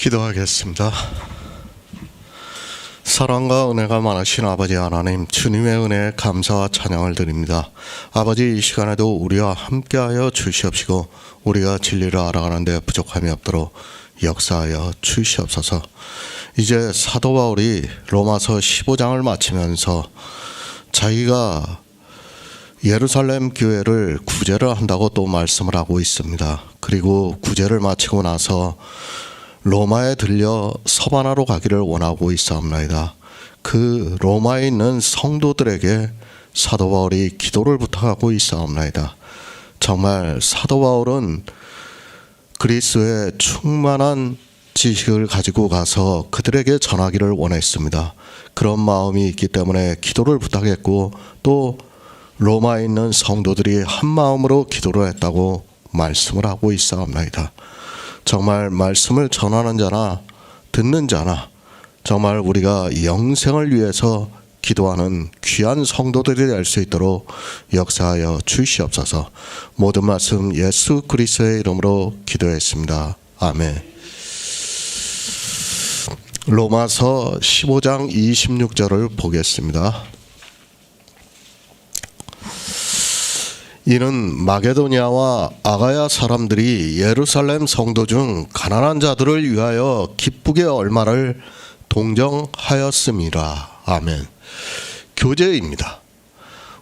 기도하겠습니다. 사랑과 은혜가 많으신 아버지 하나님, 주님의 은혜에 감사와 찬양을 드립니다. 아버지, 이 시간에도 우리와 함께하여 주시옵시고 우리가 진리를 알아가는 데 부족함이 없도록 역사하여 주시옵소서. 이제 사도 바울이 로마서 15장을 마치면서 자기가 예루살렘 교회를 구제를 한다고 또 말씀을 하고 있습니다. 그리고 구제를 마치고 나서 로마에 들려 서바나로 가기를 원하고 있사옵나이다. 그 로마에 있는 성도들에게 사도 바울이 기도를 부탁하고 있사옵나이다. 정말 사도 바울은 그리스도의 충만한 지식을 가지고 가서 그들에게 전하기를 원했습니다. 그런 마음이 있기 때문에 기도를 부탁했고, 또 로마에 있는 성도들이 한 마음으로 기도를 했다고 말씀을 하고 있사옵나이다. 정말 말씀을 전하는 자나 듣는 자나 정말 우리가 영생을 위해서 기도하는 귀한 성도들이 될 수 있도록 역사하여 주시옵소서. 모든 말씀 예수 그리스도의 이름으로 기도했습니다. 아멘. 로마서 15장 26절을 보겠습니다. 이는 마게도냐와 아가야 사람들이 예루살렘 성도 중 가난한 자들을 위하여 기쁘게 얼마를 동정하였음이라. 아멘. 교제입니다.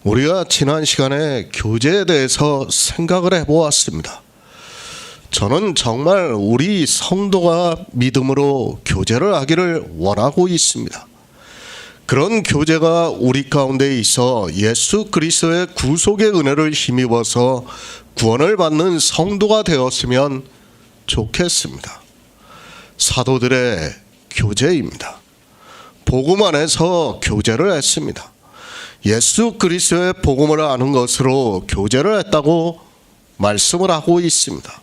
우리가 지난 시간에 교제에 대해서 생각을 해보았습니다. 저는 정말 우리 성도가 믿음으로 교제를 하기를 원하고 있습니다. 그런 교제가 우리 가운데 있어 예수 그리스도의 구속의 은혜를 힘입어서 구원을 받는 성도가 되었으면 좋겠습니다. 사도들의 교제입니다. 복음 안에서 교제를 했습니다. 예수 그리스도의 복음을 아는 것으로 교제를 했다고 말씀을 하고 있습니다.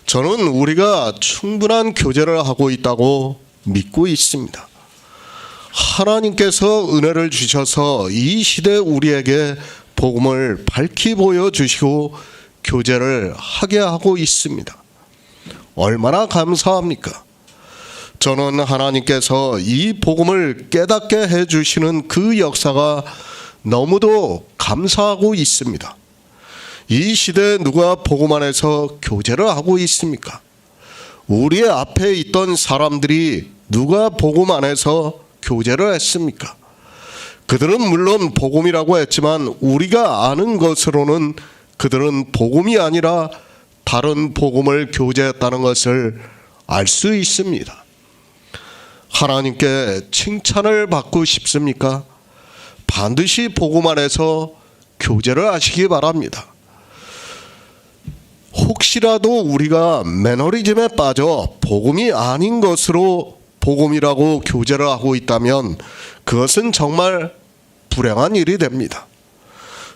저는 우리가 충분한 교제를 하고 있다고 믿고 있습니다. 하나님께서 은혜를 주셔서 이 시대 우리에게 복음을 밝히 보여주시고 교제를 하게 하고 있습니다. 얼마나 감사합니까? 저는 하나님께서 이 복음을 깨닫게 해주시는 그 역사가 너무도 감사하고 있습니다. 이 시대에 누가 복음 안에서 교제를 하고 있습니까? 우리 앞에 있던 사람들이 누가 복음 안에서 교제를 했습니까? 그들은 물론 복음이라고 했지만 우리가 아는 것으로는 그들은 복음이 아니라 다른 복음을 교제했다는 것을 알 수 있습니다. 하나님께 칭찬을 받고 싶습니까? 반드시 복음 안에서 교제를 하시기 바랍니다. 혹시라도 우리가 매너리즘에 빠져 복음이 아닌 것으로 복음이라고 교제를 하고 있다면 그것은 정말 불행한 일이 됩니다.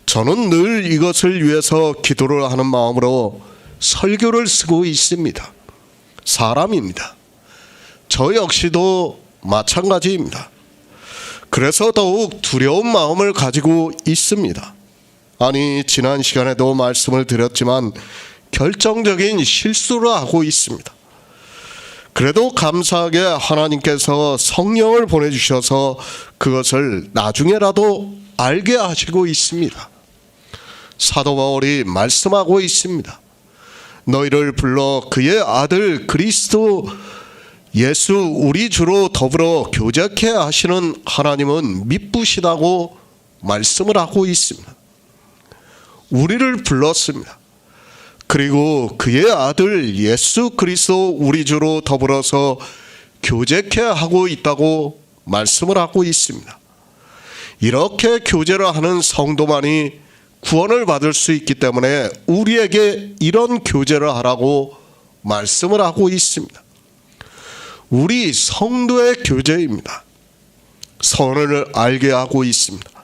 저는 늘 이것을 위해서 기도를 하는 마음으로 설교를 쓰고 있습니다. 사람입니다. 저 역시도 마찬가지입니다. 그래서 더욱 두려운 마음을 가지고 있습니다. 아니, 지난 시간에도 말씀을 드렸지만 결정적인 실수를 하고 있습니다. 그래도 감사하게 하나님께서 성령을 보내주셔서 그것을 나중에라도 알게 하시고 있습니다. 사도 바울이 말씀하고 있습니다. 너희를 불러 그의 아들 그리스도 예수 우리 주로 더불어 교제케 하시는 하나님은 미쁘시다고 말씀을 하고 있습니다. 우리를 불렀습니다. 그리고 그의 아들 예수 그리스도 우리 주로 더불어서 교제케 하고 있다고 말씀을 하고 있습니다. 이렇게 교제를 하는 성도만이 구원을 받을 수 있기 때문에 우리에게 이런 교제를 하라고 말씀을 하고 있습니다. 우리 성도의 교제입니다. 선을 알게 하고 있습니다.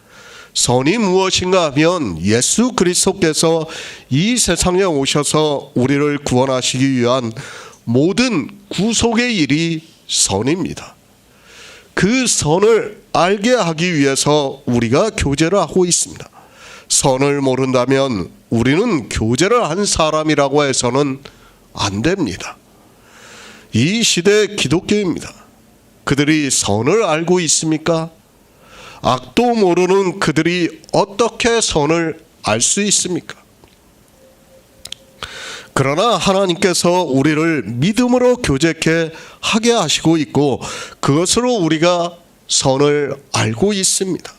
선이 무엇인가 하면 예수 그리스도께서 이 세상에 오셔서 우리를 구원하시기 위한 모든 구속의 일이 선입니다. 그 선을 알게 하기 위해서 우리가 교제를 하고 있습니다. 선을 모른다면 우리는 교제를 한 사람이라고 해서는 안 됩니다. 이 시대 기독교입니다. 그들이 선을 알고 있습니까? 악도 모르는 그들이 어떻게 선을 알 수 있습니까? 그러나 하나님께서 우리를 믿음으로 교제케 하게 하시고 있고 그것으로 우리가 선을 알고 있습니다.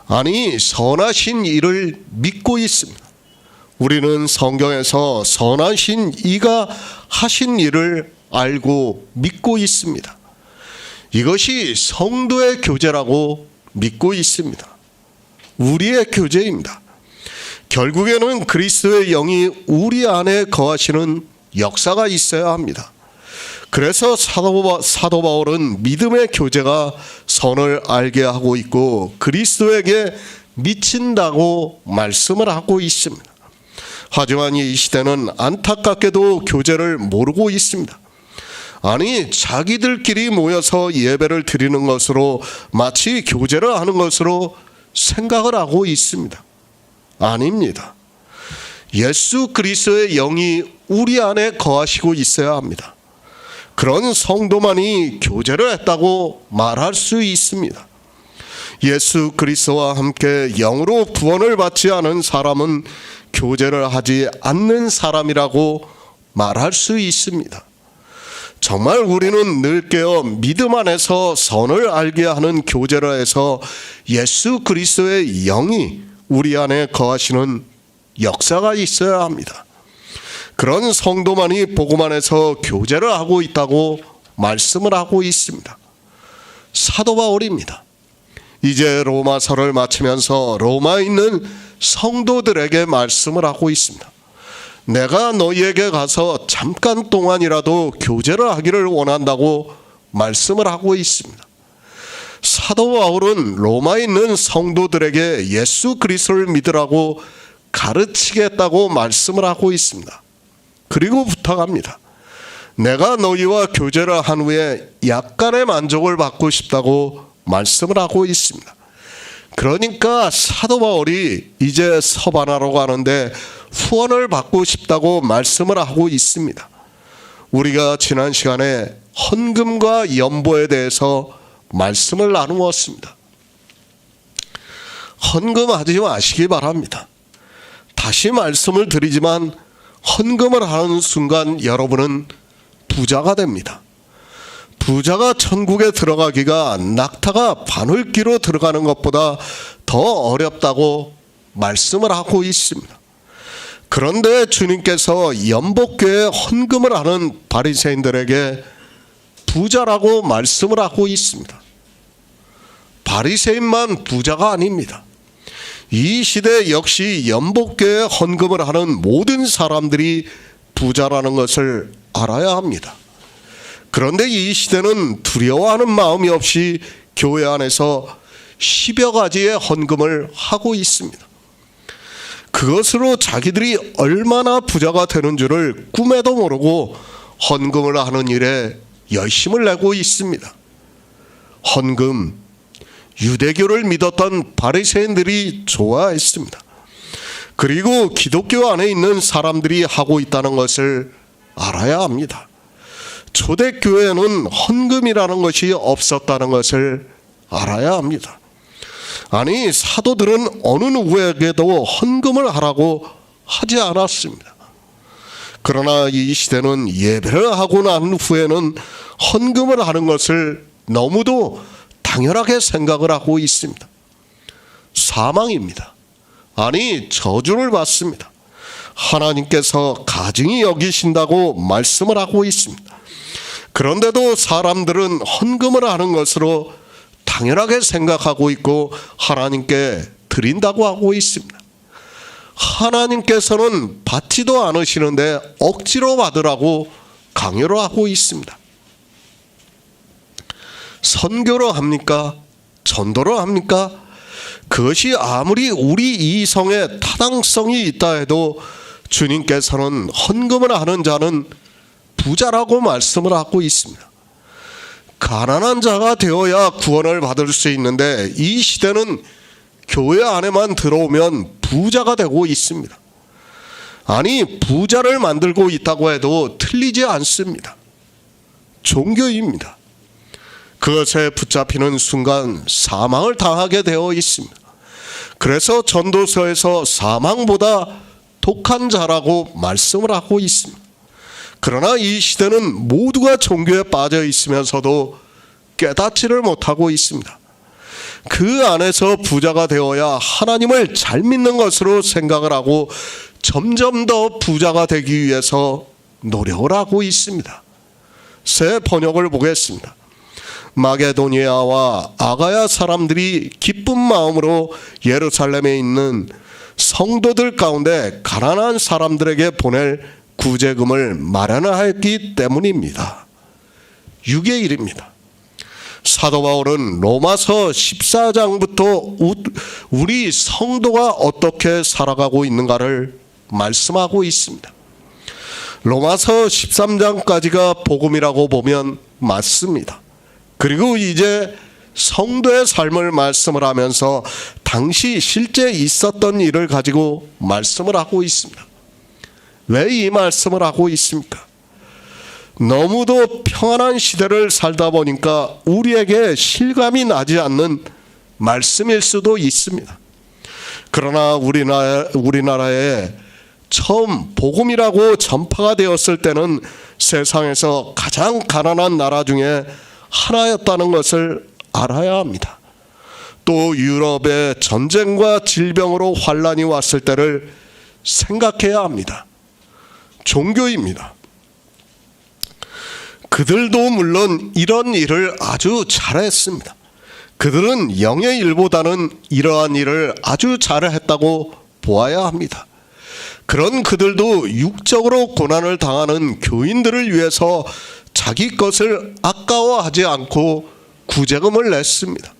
아니, 선하신 이를 믿고 있습니다. 우리는 성경에서 선하신 이가 하신 일을 알고 믿고 있습니다. 이것이 성도의 교제라고 믿고 있습니다. 우리의 교제입니다. 결국에는 그리스도의 영이 우리 안에 거하시는 역사가 있어야 합니다. 그래서 사도 바울은 믿음의 교제가 선을 알게 하고 있고 그리스도에게 미친다고 말씀을 하고 있습니다. 하지만 이 시대는 안타깝게도 교제를 모르고 있습니다. 아니, 자기들끼리 모여서 예배를 드리는 것으로 마치 교제를 하는 것으로 생각을 하고 있습니다. 아닙니다. 예수 그리스도의 영이 우리 안에 거하시고 있어야 합니다. 그런 성도만이 교제를 했다고 말할 수 있습니다. 예수 그리스도와 함께 영으로 구원을 받지 않은 사람은 교제를 하지 않는 사람이라고 말할 수 있습니다. 정말 우리는 늘 깨어 믿음 안에서 선을 알게 하는 교제를 해서 예수 그리스도의 영이 우리 안에 거하시는 역사가 있어야 합니다. 그런 성도만이 복음 안에서 교제를 하고 있다고 말씀을 하고 있습니다. 사도 바울입니다. 이제 로마서를 마치면서 로마에 있는 성도들에게 말씀을 하고 있습니다. 내가 너희에게 가서 잠깐 동안이라도 교제를 하기를 원한다고 말씀을 하고 있습니다. 사도 바울은 로마에 있는 성도들에게 예수 그리스도를 믿으라고 가르치겠다고 말씀을 하고 있습니다. 그리고 부탁합니다. 내가 너희와 교제를 한 후에 약간의 만족을 받고 싶다고 말씀을 하고 있습니다. 그러니까 사도 바울이 이제 서바나로 가는데 후원을 받고 싶다고 말씀을 하고 있습니다. 우리가 지난 시간에 헌금과 연보에 대해서 말씀을 나누었습니다. 헌금하지 마시기 바랍니다. 다시 말씀을 드리지만 헌금을 하는 순간 여러분은 부자가 됩니다. 부자가 천국에 들어가기가 낙타가 바늘기로 들어가는 것보다 더 어렵다고 말씀을 하고 있습니다. 그런데 주님께서 연복교에 헌금을 하는 바리새인들에게 부자라고 말씀을 하고 있습니다. 바리새인만 부자가 아닙니다. 이 시대 역시 연복교에 헌금을 하는 모든 사람들이 부자라는 것을 알아야 합니다. 그런데 이 시대는 두려워하는 마음이 없이 교회 안에서 10여 가지의 헌금을 하고 있습니다. 그것으로 자기들이 얼마나 부자가 되는 줄을 꿈에도 모르고 헌금을 하는 일에 열심을 내고 있습니다. 헌금, 유대교를 믿었던 바리새인들이 좋아했습니다. 그리고 기독교 안에 있는 사람들이 하고 있다는 것을 알아야 합니다. 초대교회에는 헌금이라는 것이 없었다는 것을 알아야 합니다. 아니, 사도들은 어느 누구에게도 헌금을 하라고 하지 않았습니다. 그러나 이 시대는 예배를 하고 난 후에는 헌금을 하는 것을 너무도 당연하게 생각을 하고 있습니다. 사망입니다. 아니, 저주를 받습니다. 하나님께서 가증히 여기신다고 말씀을 하고 있습니다. 그런데도 사람들은 헌금을 하는 것으로 당연하게 생각하고 있고 하나님께 드린다고 하고 있습니다. 하나님께서는 받지도 않으시는데 억지로 받으라고 강요를 하고 있습니다. 선교로 합니까? 전도로 합니까? 그것이 아무리 우리 이성에 타당성이 있다 해도 주님께서는 헌금을 하는 자는 부자라고 말씀을 하고 있습니다. 가난한 자가 되어야 구원을 받을 수 있는데 이 시대는 교회 안에만 들어오면 부자가 되고 있습니다. 아니, 부자를 만들고 있다고 해도 틀리지 않습니다. 종교입니다. 그것에 붙잡히는 순간 사망을 당하게 되어 있습니다. 그래서 전도서에서 사망보다 독한 자라고 말씀을 하고 있습니다. 그러나 이 시대는 모두가 종교에 빠져 있으면서도 깨닫지를 못하고 있습니다. 그 안에서 부자가 되어야 하나님을 잘 믿는 것으로 생각을 하고 점점 더 부자가 되기 위해서 노력을 하고 있습니다. 새 번역을 보겠습니다. 마게도니아와 아가야 사람들이 기쁜 마음으로 예루살렘에 있는 성도들 가운데 가난한 사람들에게 보낼 구제금을 마련하였기 때문입니다. 6의 1입니다. 사도 바울은 로마서 14장부터 우리 성도가 어떻게 살아가고 있는가를 말씀하고 있습니다. 로마서 13장까지가 복음이라고 보면 맞습니다. 그리고 이제 성도의 삶을 말씀을 하면서 당시 실제 있었던 일을 가지고 말씀을 하고 있습니다. 왜 이 말씀을 하고 있습니까? 너무도 평안한 시대를 살다 보니까 우리에게 실감이 나지 않는 말씀일 수도 있습니다. 그러나 우리나라에 처음 복음이라고 전파가 되었을 때는 세상에서 가장 가난한 나라 중에 하나였다는 것을 알아야 합니다. 또 유럽의 전쟁과 질병으로 환란이 왔을 때를 생각해야 합니다. 종교입니다. 그들도 물론 이런 일을 아주 잘했습니다. 그들은 영의 일보다는 이러한 일을 아주 잘했다고 보아야 합니다. 그런 그들도 육적으로 고난을 당하는 교인들을 위해서 자기 것을 아까워하지 않고 구제금을 냈습니다.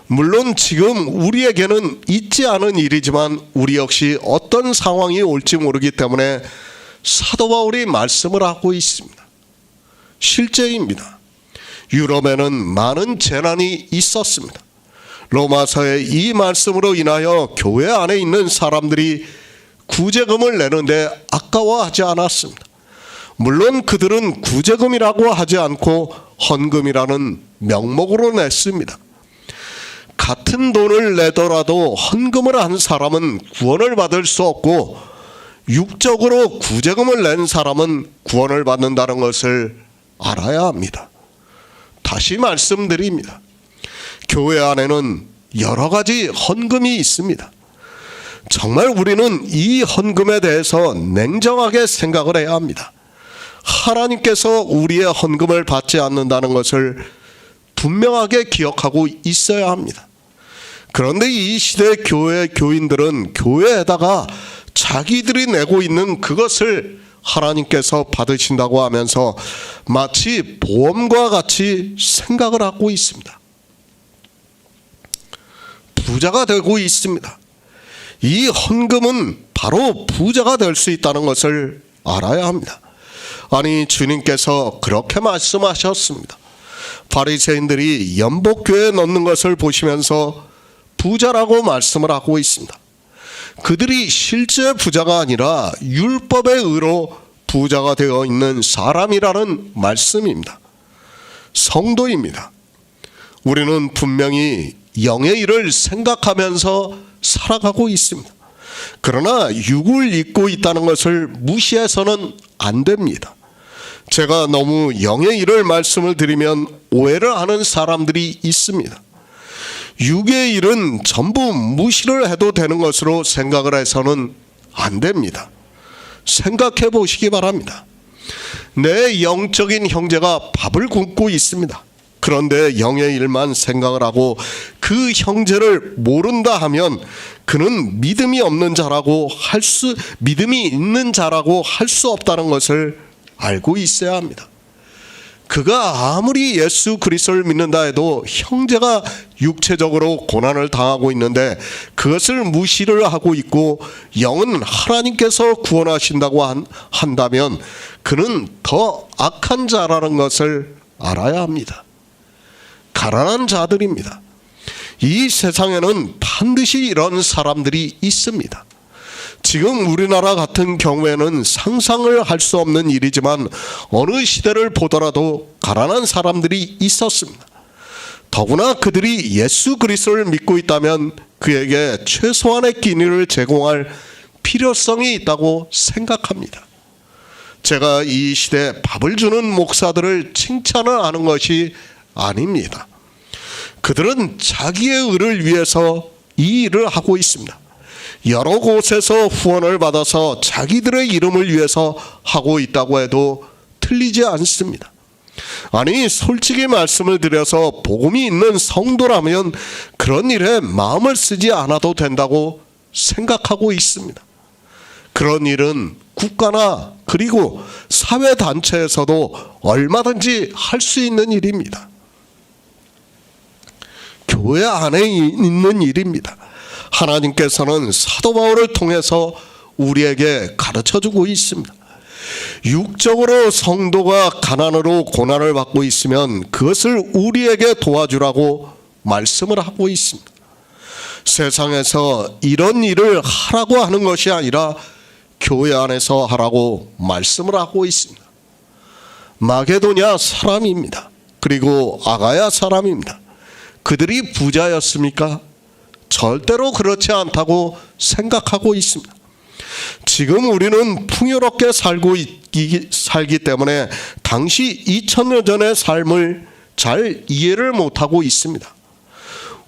물론 지금 우리에게는 있지 않은 일이지만 우리 역시 어떤 상황이 올지 모르기 때문에 사도 바울이 말씀을 하고 있습니다. 실제입니다. 유럽에는 많은 재난이 있었습니다. 로마서의 이 말씀으로 인하여 교회 안에 있는 사람들이 구제금을 내는데 아까워하지 않았습니다. 물론 그들은 구제금이라고 하지 않고 헌금이라는 명목으로 냈습니다. 같은 돈을 내더라도 헌금을 한 사람은 구원을 받을 수 없고 육적으로 구제금을 낸 사람은 구원을 받는다는 것을 알아야 합니다. 다시 말씀드립니다. 교회 안에는 여러 가지 헌금이 있습니다. 정말 우리는 이 헌금에 대해서 냉정하게 생각을 해야 합니다. 하나님께서 우리의 헌금을 받지 않는다는 것을 분명하게 기억하고 있어야 합니다. 그런데 이 시대 교회 교인들은 교회에다가 자기들이 내고 있는 그것을 하나님께서 받으신다고 하면서 마치 보험과 같이 생각을 하고 있습니다. 부자가 되고 있습니다. 이 헌금은 바로 부자가 될 수 있다는 것을 알아야 합니다. 아니, 주님께서 그렇게 말씀하셨습니다. 바리새인들이 연복교에 넣는 것을 보시면서 부자라고 말씀을 하고 있습니다. 그들이 실제 부자가 아니라 율법의 의로 부자가 되어 있는 사람이라는 말씀입니다. 성도입니다. 우리는 분명히 영의 일을 생각하면서 살아가고 있습니다. 그러나 육을 입고 있다는 것을 무시해서는 안 됩니다. 제가 너무 영의 일을 말씀을 드리면 오해를 하는 사람들이 있습니다. 육의 일은 전부 무시를 해도 되는 것으로 생각을 해서는 안 됩니다. 생각해 보시기 바랍니다. 내 영적인 형제가 밥을 굶고 있습니다. 그런데 영의 일만 생각을 하고 그 형제를 모른다 하면 그는 믿음이 없는 자라고 믿음이 있는 자라고 할 수 없다는 것을 알고 있어야 합니다. 그가 아무리 예수 그리스도를 믿는다 해도 형제가 육체적으로 고난을 당하고 있는데 그것을 무시를 하고 있고 영은 하나님께서 구원하신다고 한다면 그는 더 악한 자라는 것을 알아야 합니다. 가난한 자들입니다. 이 세상에는 반드시 이런 사람들이 있습니다. 지금 우리나라 같은 경우에는 상상을 할 수 없는 일이지만 어느 시대를 보더라도 가난한 사람들이 있었습니다. 더구나 그들이 예수 그리스도를 믿고 있다면 그에게 최소한의 끼니를 제공할 필요성이 있다고 생각합니다. 제가 이 시대에 밥을 주는 목사들을 칭찬을 하는 것이 아닙니다. 그들은 자기의 의를 위해서 이 일을 하고 있습니다. 여러 곳에서 후원을 받아서 자기들의 이름을 위해서 하고 있다고 해도 틀리지 않습니다. 아니, 솔직히 말씀을 드려서 복음이 있는 성도라면 그런 일에 마음을 쓰지 않아도 된다고 생각하고 있습니다. 그런 일은 국가나 그리고 사회단체에서도 얼마든지 할 수 있는 일입니다. 교회 안에 있는 일입니다. 하나님께서는 사도 바울을 통해서 우리에게 가르쳐주고 있습니다. 육적으로 성도가 가난으로 고난을 받고 있으면 그것을 우리에게 도와주라고 말씀을 하고 있습니다. 세상에서 이런 일을 하라고 하는 것이 아니라 교회 안에서 하라고 말씀을 하고 있습니다. 마게도냐 사람입니다. 그리고 아가야 사람입니다. 그들이 부자였습니까? 절대로 그렇지 않다고 생각하고 있습니다. 지금 우리는 풍요롭게 살기 때문에 당시 2000년 전의 삶을 잘 이해를 못하고 있습니다.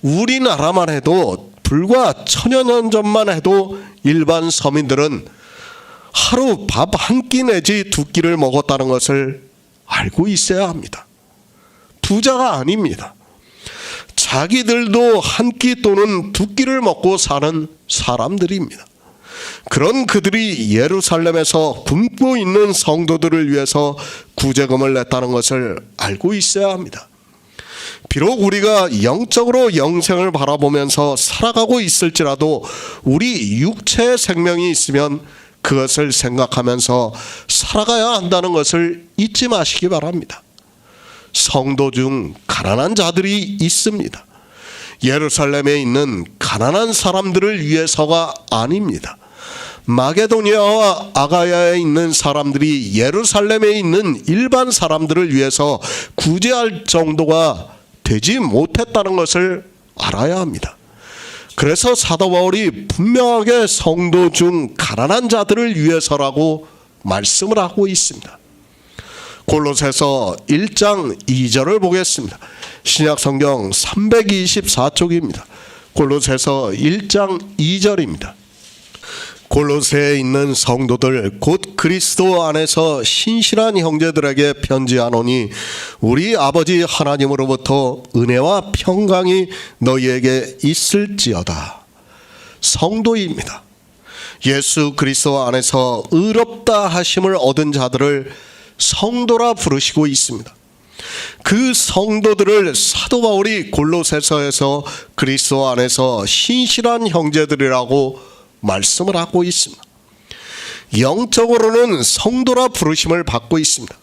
우리나라만 해도 불과 1000여 년 전만 해도 일반 서민들은 하루 밥 한 끼 내지 두 끼를 먹었다는 것을 알고 있어야 합니다. 부자가 아닙니다. 자기들도 한 끼 또는 두 끼를 먹고 사는 사람들입니다. 그런 그들이 예루살렘에서 굶고 있는 성도들을 위해서 구제금을 냈다는 것을 알고 있어야 합니다. 비록 우리가 영적으로 영생을 바라보면서 살아가고 있을지라도 우리 육체의 생명이 있으면 그것을 생각하면서 살아가야 한다는 것을 잊지 마시기 바랍니다. 성도 중 가난한 자들이 있습니다. 예루살렘에 있는 가난한 사람들을 위해서가 아닙니다. 마게도니아와 아가야에 있는 사람들이 예루살렘에 있는 일반 사람들을 위해서 구제할 정도가 되지 못했다는 것을 알아야 합니다. 그래서 사도 바울이 분명하게 성도 중 가난한 자들을 위해서라고 말씀을 하고 있습니다. 골로새서 1장 2절을 보겠습니다. 신약성경 324쪽입니다. 골로새서 1장 2절입니다. 골로새에 있는 성도들 곧 그리스도 안에서 신실한 형제들에게 편지하노니 우리 아버지 하나님으로부터 은혜와 평강이 너희에게 있을지어다. 성도입니다. 예수 그리스도 안에서 의롭다 하심을 얻은 자들을 성도라 부르시고 있습니다. 그 성도들을 사도 바울이 골로새서에서 그리스도 안에서 신실한 형제들이라고 말씀을 하고 있습니다. 영적으로는 성도라 부르심을 받고 있습니다.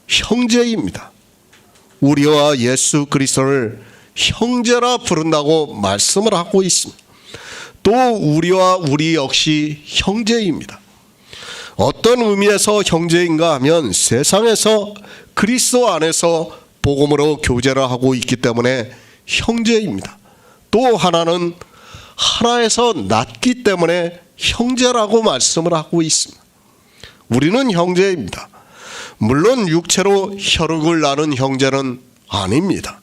형제입니다. 우리와 예수 그리스도를 형제라 부른다고 말씀을 하고 있습니다. 또 우리와 우리 역시 형제입니다. 어떤 의미에서 형제인가 하면 세상에서 그리스도 안에서 복음으로 교제를 하고 있기 때문에 형제입니다. 또 하나는 하나에서 낳기 때문에 형제라고 말씀을 하고 있습니다. 우리는 형제입니다. 물론 육체로 혈육을 나눈 형제는 아닙니다.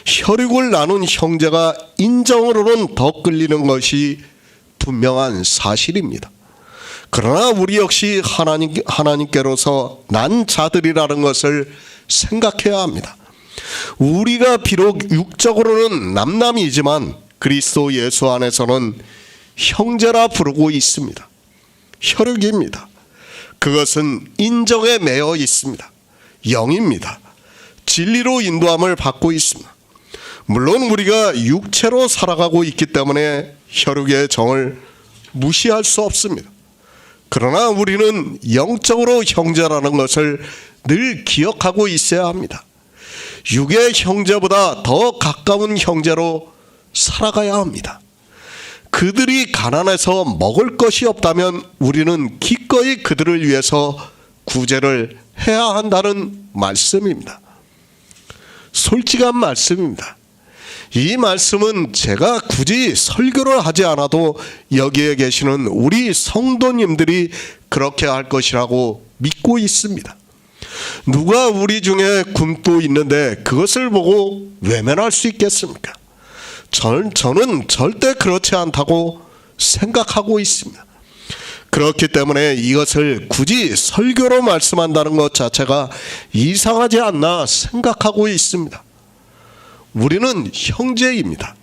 혈육을 나눈 형제가 인정으로는 더 끌리는 것이 분명한 사실입니다. 그러나 우리 역시 하나님께로서 난 자들이라는 것을 생각해야 합니다. 우리가 비록 육적으로는 남남이지만 그리스도 예수 안에서는 형제라 부르고 있습니다. 혈육입니다. 그것은 인정에 매여 있습니다. 영입니다. 진리로 인도함을 받고 있습니다. 물론 우리가 육체로 살아가고 있기 때문에 혈육의 정을 무시할 수 없습니다. 그러나 우리는 영적으로 형제라는 것을 늘 기억하고 있어야 합니다. 육의 형제보다 더 가까운 형제로 살아가야 합니다. 그 그들이 가난해서 먹을 것이 없다면 우리는 기꺼이 그들을 위해서 구제를 해야 한다는 말씀입니다. 솔직한 말씀입니다. 이 말씀은 제가 굳이 설교를 하지 않아도 여기에 계시는 우리 성도님들이 그렇게 할 것이라고 믿고 있습니다. 누가 우리 중에 굶고 있는데 그것을 보고 외면할 수 있겠습니까? 저는 절대 그렇지 않다고 생각하고 있습니다. 그렇기 때문에 이것을 굳이 설교로 말씀한다는 것 자체가 이상하지 않나 생각하고 있습니다. 우리는 형제입니다.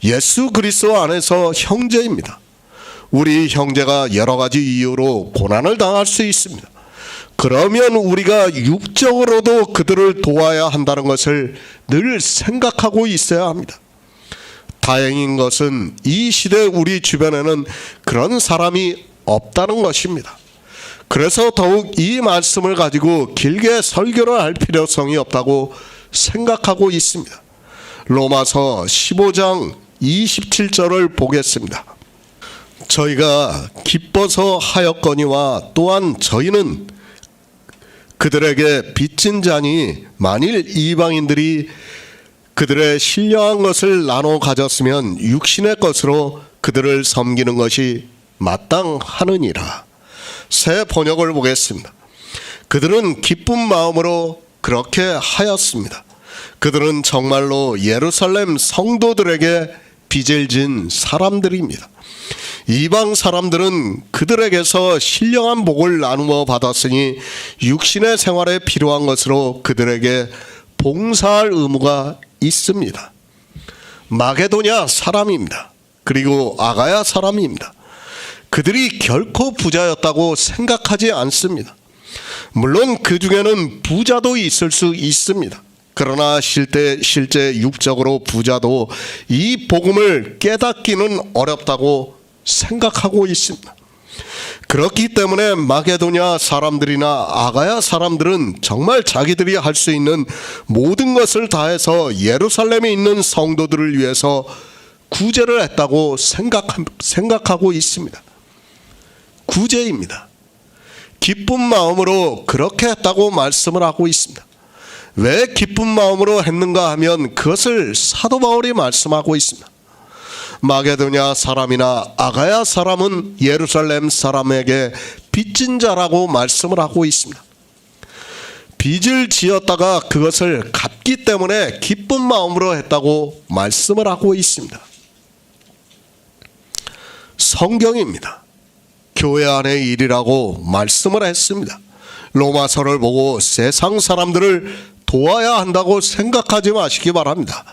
예수 그리스도 안에서 형제입니다. 우리 형제가 여러 가지 이유로 고난을 당할 수 있습니다. 그러면 우리가 육적으로도 그들을 도와야 한다는 것을 늘 생각하고 있어야 합니다. 다행인 것은 이 시대 우리 주변에는 그런 사람이 없다는 것입니다. 그래서 더욱 이 말씀을 가지고 길게 설교를 할 필요성이 없다고 생각하고 있습니다. 로마서 15장 27절을 보겠습니다. 저희가 기뻐서 하였거니와 또한 저희는 그들에게 빚진 자니 만일 이방인들이 그들의 신령한 것을 나눠 가졌으면 육신의 것으로 그들을 섬기는 것이 마땅하느니라. 새 번역을 보겠습니다. 그들은 기쁜 마음으로 그렇게 하였습니다. 그들은 정말로 예루살렘 성도들에게 빚을 진 사람들입니다. 이방 사람들은 그들에게서 신령한 복을 나누어 받았으니 육신의 생활에 필요한 것으로 그들에게 봉사할 의무가 있습니다. 마게도냐 사람입니다. 그리고 아가야 사람입니다. 그들이 결코 부자였다고 생각하지 않습니다. 물론 그 중에는 부자도 있을 수 있습니다. 그러나 실제 육적으로 부자도 이 복음을 깨닫기는 어렵다고 생각하고 있습니다. 그렇기 때문에 마게도냐 사람들이나 아가야 사람들은 정말 자기들이 할 수 있는 모든 것을 다해서 예루살렘에 있는 성도들을 위해서 구제를 했다고 생각하고 있습니다. 구제입니다. 기쁜 마음으로 그렇게 했다고 말씀을 하고 있습니다. 왜 기쁜 마음으로 했는가 하면 그것을 사도 바울이 말씀하고 있습니다. 마게도냐 사람이나 아가야 사람은 예루살렘 사람에게 빚진 자라고 말씀을 하고 있습니다. 빚을 지었다가 그것을 갚기 때문에 기쁜 마음으로 했다고 말씀을 하고 있습니다. 성경입니다. 교회 안의 일이라고 말씀을 했습니다. 로마서를 보고 세상 사람들을 도와야 한다고 생각하지 마시기 바랍니다.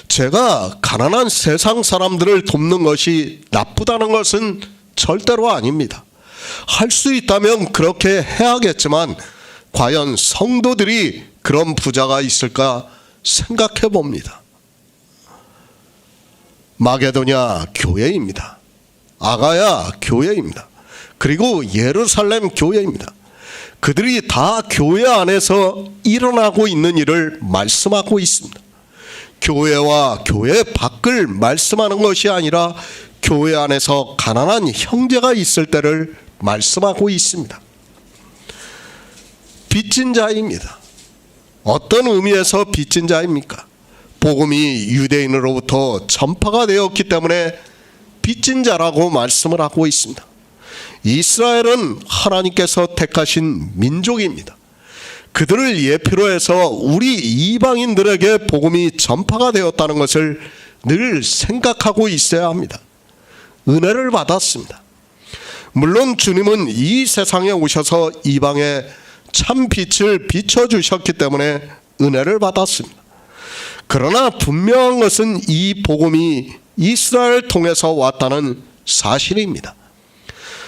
제가 가난한 세상 사람들을 돕는 것이 나쁘다는 것은 절대로 아닙니다. 할 수 있다면 그렇게 해야겠지만 과연 성도들이 그런 부자가 있을까 생각해 봅니다. 마게도냐 교회입니다. 아가야 교회입니다. 그리고 예루살렘 교회입니다. 그들이 다 교회 안에서 일어나고 있는 일을 말씀하고 있습니다. 교회와 교회 밖을 말씀하는 것이 아니라 교회 안에서 가난한 형제가 있을 때를 말씀하고 있습니다. 빚진 자입니다. 어떤 의미에서 빚진 자입니까? 복음이 유대인으로부터 전파가 되었기 때문에 빚진 자라고 말씀을 하고 있습니다. 이스라엘은 하나님께서 택하신 민족입니다. 그들을 예표로 해서 우리 이방인들에게 복음이 전파가 되었다는 것을 늘 생각하고 있어야 합니다. 은혜를 받았습니다. 물론 주님은 이 세상에 오셔서 이방에 참 빛을 비춰주셨기 때문에 은혜를 받았습니다. 그러나 분명한 것은 이 복음이 이스라엘 통해서 왔다는 사실입니다.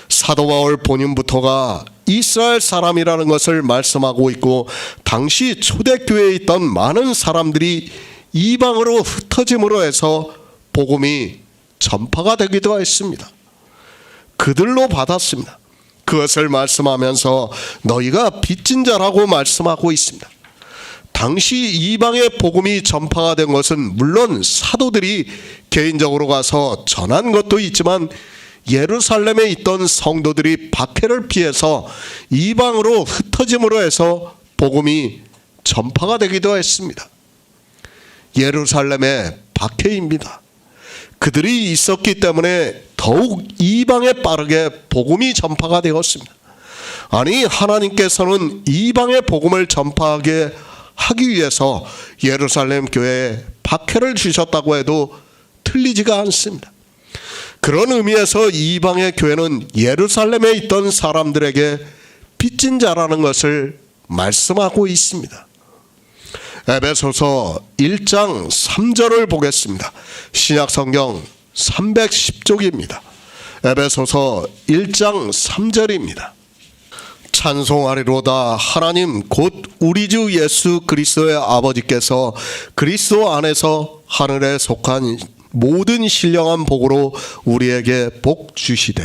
사도 바울 본인부터가 이스라엘 사람이라는 것을 말씀하고 있고 당시 초대교회에 있던 많은 사람들이 이방으로 흩어짐으로 해서 복음이 전파가 되기도 했습니다. 그들로 받았습니다. 그것을 말씀하면서 너희가 빚진 자라고 말씀하고 있습니다. 당시 이방의 복음이 전파가 된 것은 물론 사도들이 개인적으로 가서 전한 것도 있지만 예루살렘에 있던 성도들이 박해를 피해서 이방으로 흩어짐으로 해서 복음이 전파가 되기도 했습니다. 예루살렘의 박해입니다. 그들이 있었기 때문에 더욱 이방에 빠르게 복음이 전파가 되었습니다. 아니, 하나님께서는 이방의 복음을 전파하게 하기 위해서 예루살렘 교회에 박해를 주셨다고 해도 틀리지가 않습니다. 그런 의미에서 이방의 교회는 예루살렘에 있던 사람들에게 빚진 자라는 것을 말씀하고 있습니다. 에베소서 1장 3절을 보겠습니다. 신약성경 310쪽입니다. 에베소서 1장 3절입니다. 찬송하리로다. 하나님 곧 우리 주 예수 그리스도의 아버지께서 그리스도 안에서 하늘에 속한 모든 신령한 복으로 우리에게 복 주시되.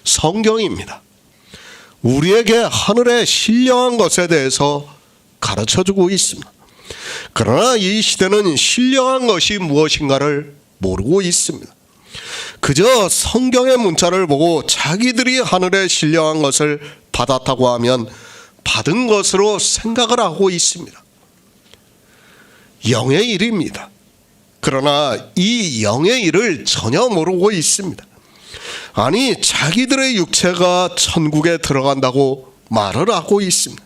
성경입니다. 우리에게 하늘의 신령한 것에 대해서 가르쳐주고 있습니다. 그러나 이 시대는 신령한 것이 무엇인가를 모르고 있습니다. 그저 성경의 문자를 보고 자기들이 하늘의 신령한 것을 받았다고 하면 받은 것으로 생각을 하고 있습니다. 영의 일입니다. 그러나 이 영의 일을 전혀 모르고 있습니다. 아니, 자기들의 육체가 천국에 들어간다고 말을 하고 있습니다.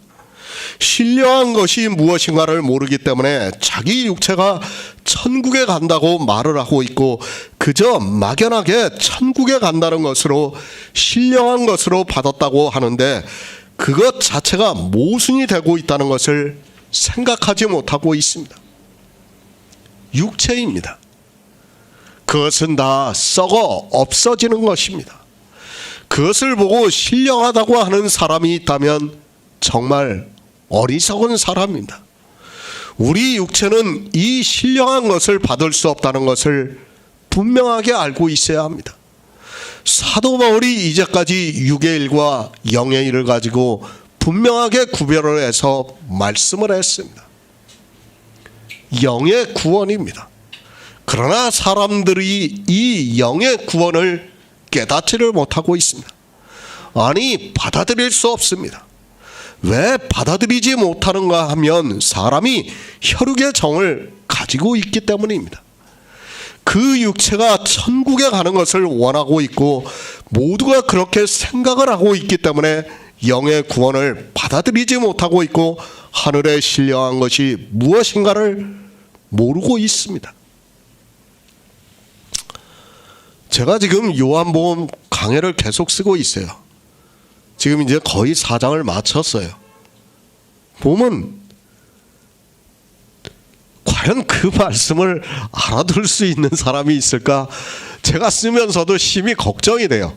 신령한 것이 무엇인가를 모르기 때문에 자기 육체가 천국에 간다고 말을 하고 있고 그저 막연하게 천국에 간다는 것으로 신령한 것으로 받았다고 하는데 그것 자체가 모순이 되고 있다는 것을 생각하지 못하고 있습니다. 육체입니다. 그것은 다 썩어 없어지는 것입니다. 그것을 보고 신령하다고 하는 사람이 있다면 정말 어리석은 사람입니다. 우리 육체는 이 신령한 것을 받을 수 없다는 것을 분명하게 알고 있어야 합니다. 사도 바울이 이제까지 육의 일과 영의 일을 가지고 분명하게 구별을 해서 말씀을 했습니다. 영의 구원입니다. 그러나 사람들이 이 영의 구원을 깨닫지를 못하고 있습니다. 아니, 받아들일 수 없습니다. 왜 받아들이지 못하는가 하면 사람이 혈육의 정을 가지고 있기 때문입니다. 그 육체가 천국에 가는 것을 원하고 있고 모두가 그렇게 생각을 하고 있기 때문에 영의 구원을 받아들이지 못하고 있고 하늘에 신령한 것이 무엇인가를 모르고 있습니다. 제가 지금 요한복음 강해를 계속 쓰고 있어요. 지금 이제 거의 4장을 마쳤어요. 보면 과연 그 말씀을 알아들 수 있는 사람이 있을까? 제가 쓰면서도 심히 걱정이 돼요.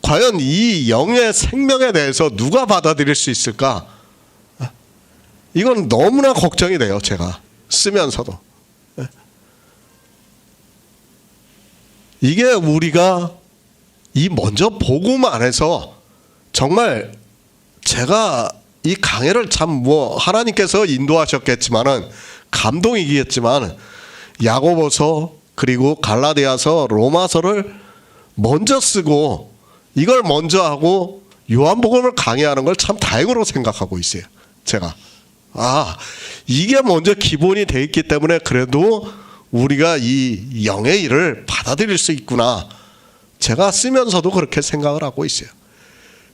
과연 이 영의 생명에 대해서 누가 받아들일 수 있을까? 이건 너무나 걱정이 돼요. 제가 쓰면서도. 이게 우리가 이 먼저 복음 안에서 정말 제가 이 강해를 참 하나님께서 인도하셨겠지만은 감동이겠지만 야고보서 그리고 갈라디아서 로마서를 먼저 쓰고 이걸 먼저 하고 요한복음을 강해하는 걸 참 다행으로 생각하고 있어요. 제가 이게 먼저 기본이 돼 있기 때문에 그래도 우리가 이 영의 일을 받아들일 수 있구나. 제가 쓰면서도 그렇게 생각을 하고 있어요.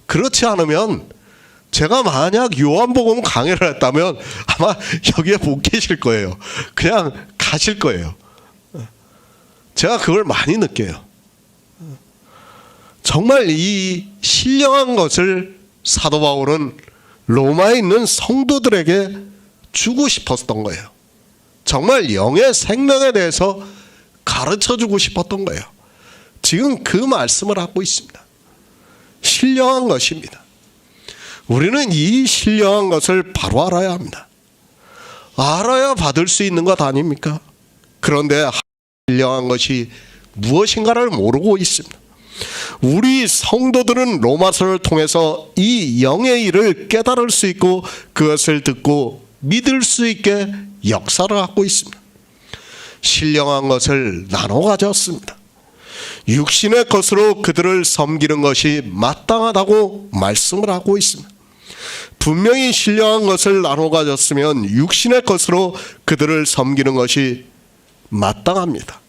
그렇지 않으면 제가 만약 요한복음 강해를 했다면 아마 여기에 못 계실 거예요. 그냥 가실 거예요. 제가 그걸 많이 느껴요. 정말 이 신령한 것을 사도 바울은 로마에 있는 성도들에게 주고 싶었던 거예요. 정말 영의 생명에 대해서 가르쳐주고 싶었던 거예요. 지금 그 말씀을 하고 있습니다. 신령한 것입니다. 우리는 이 신령한 것을 바로 알아야 합니다. 알아야 받을 수 있는 것 아닙니까? 그런데 신령한 것이 무엇인가를 모르고 있습니다. 우리 성도들은 로마서를 통해서 이 영의 일을 깨달을 수 있고 그것을 듣고 믿을 수 있게 역사를 하고 있습니다. 신령한 것을 나눠 가졌습니다. 육신의 것으로 그들을 섬기는 것이 마땅하다고 말씀을 하고 있습니다. 분명히 신령한 것을 나눠 가졌으면 육신의 것으로 그들을 섬기는 것이 마땅합니다.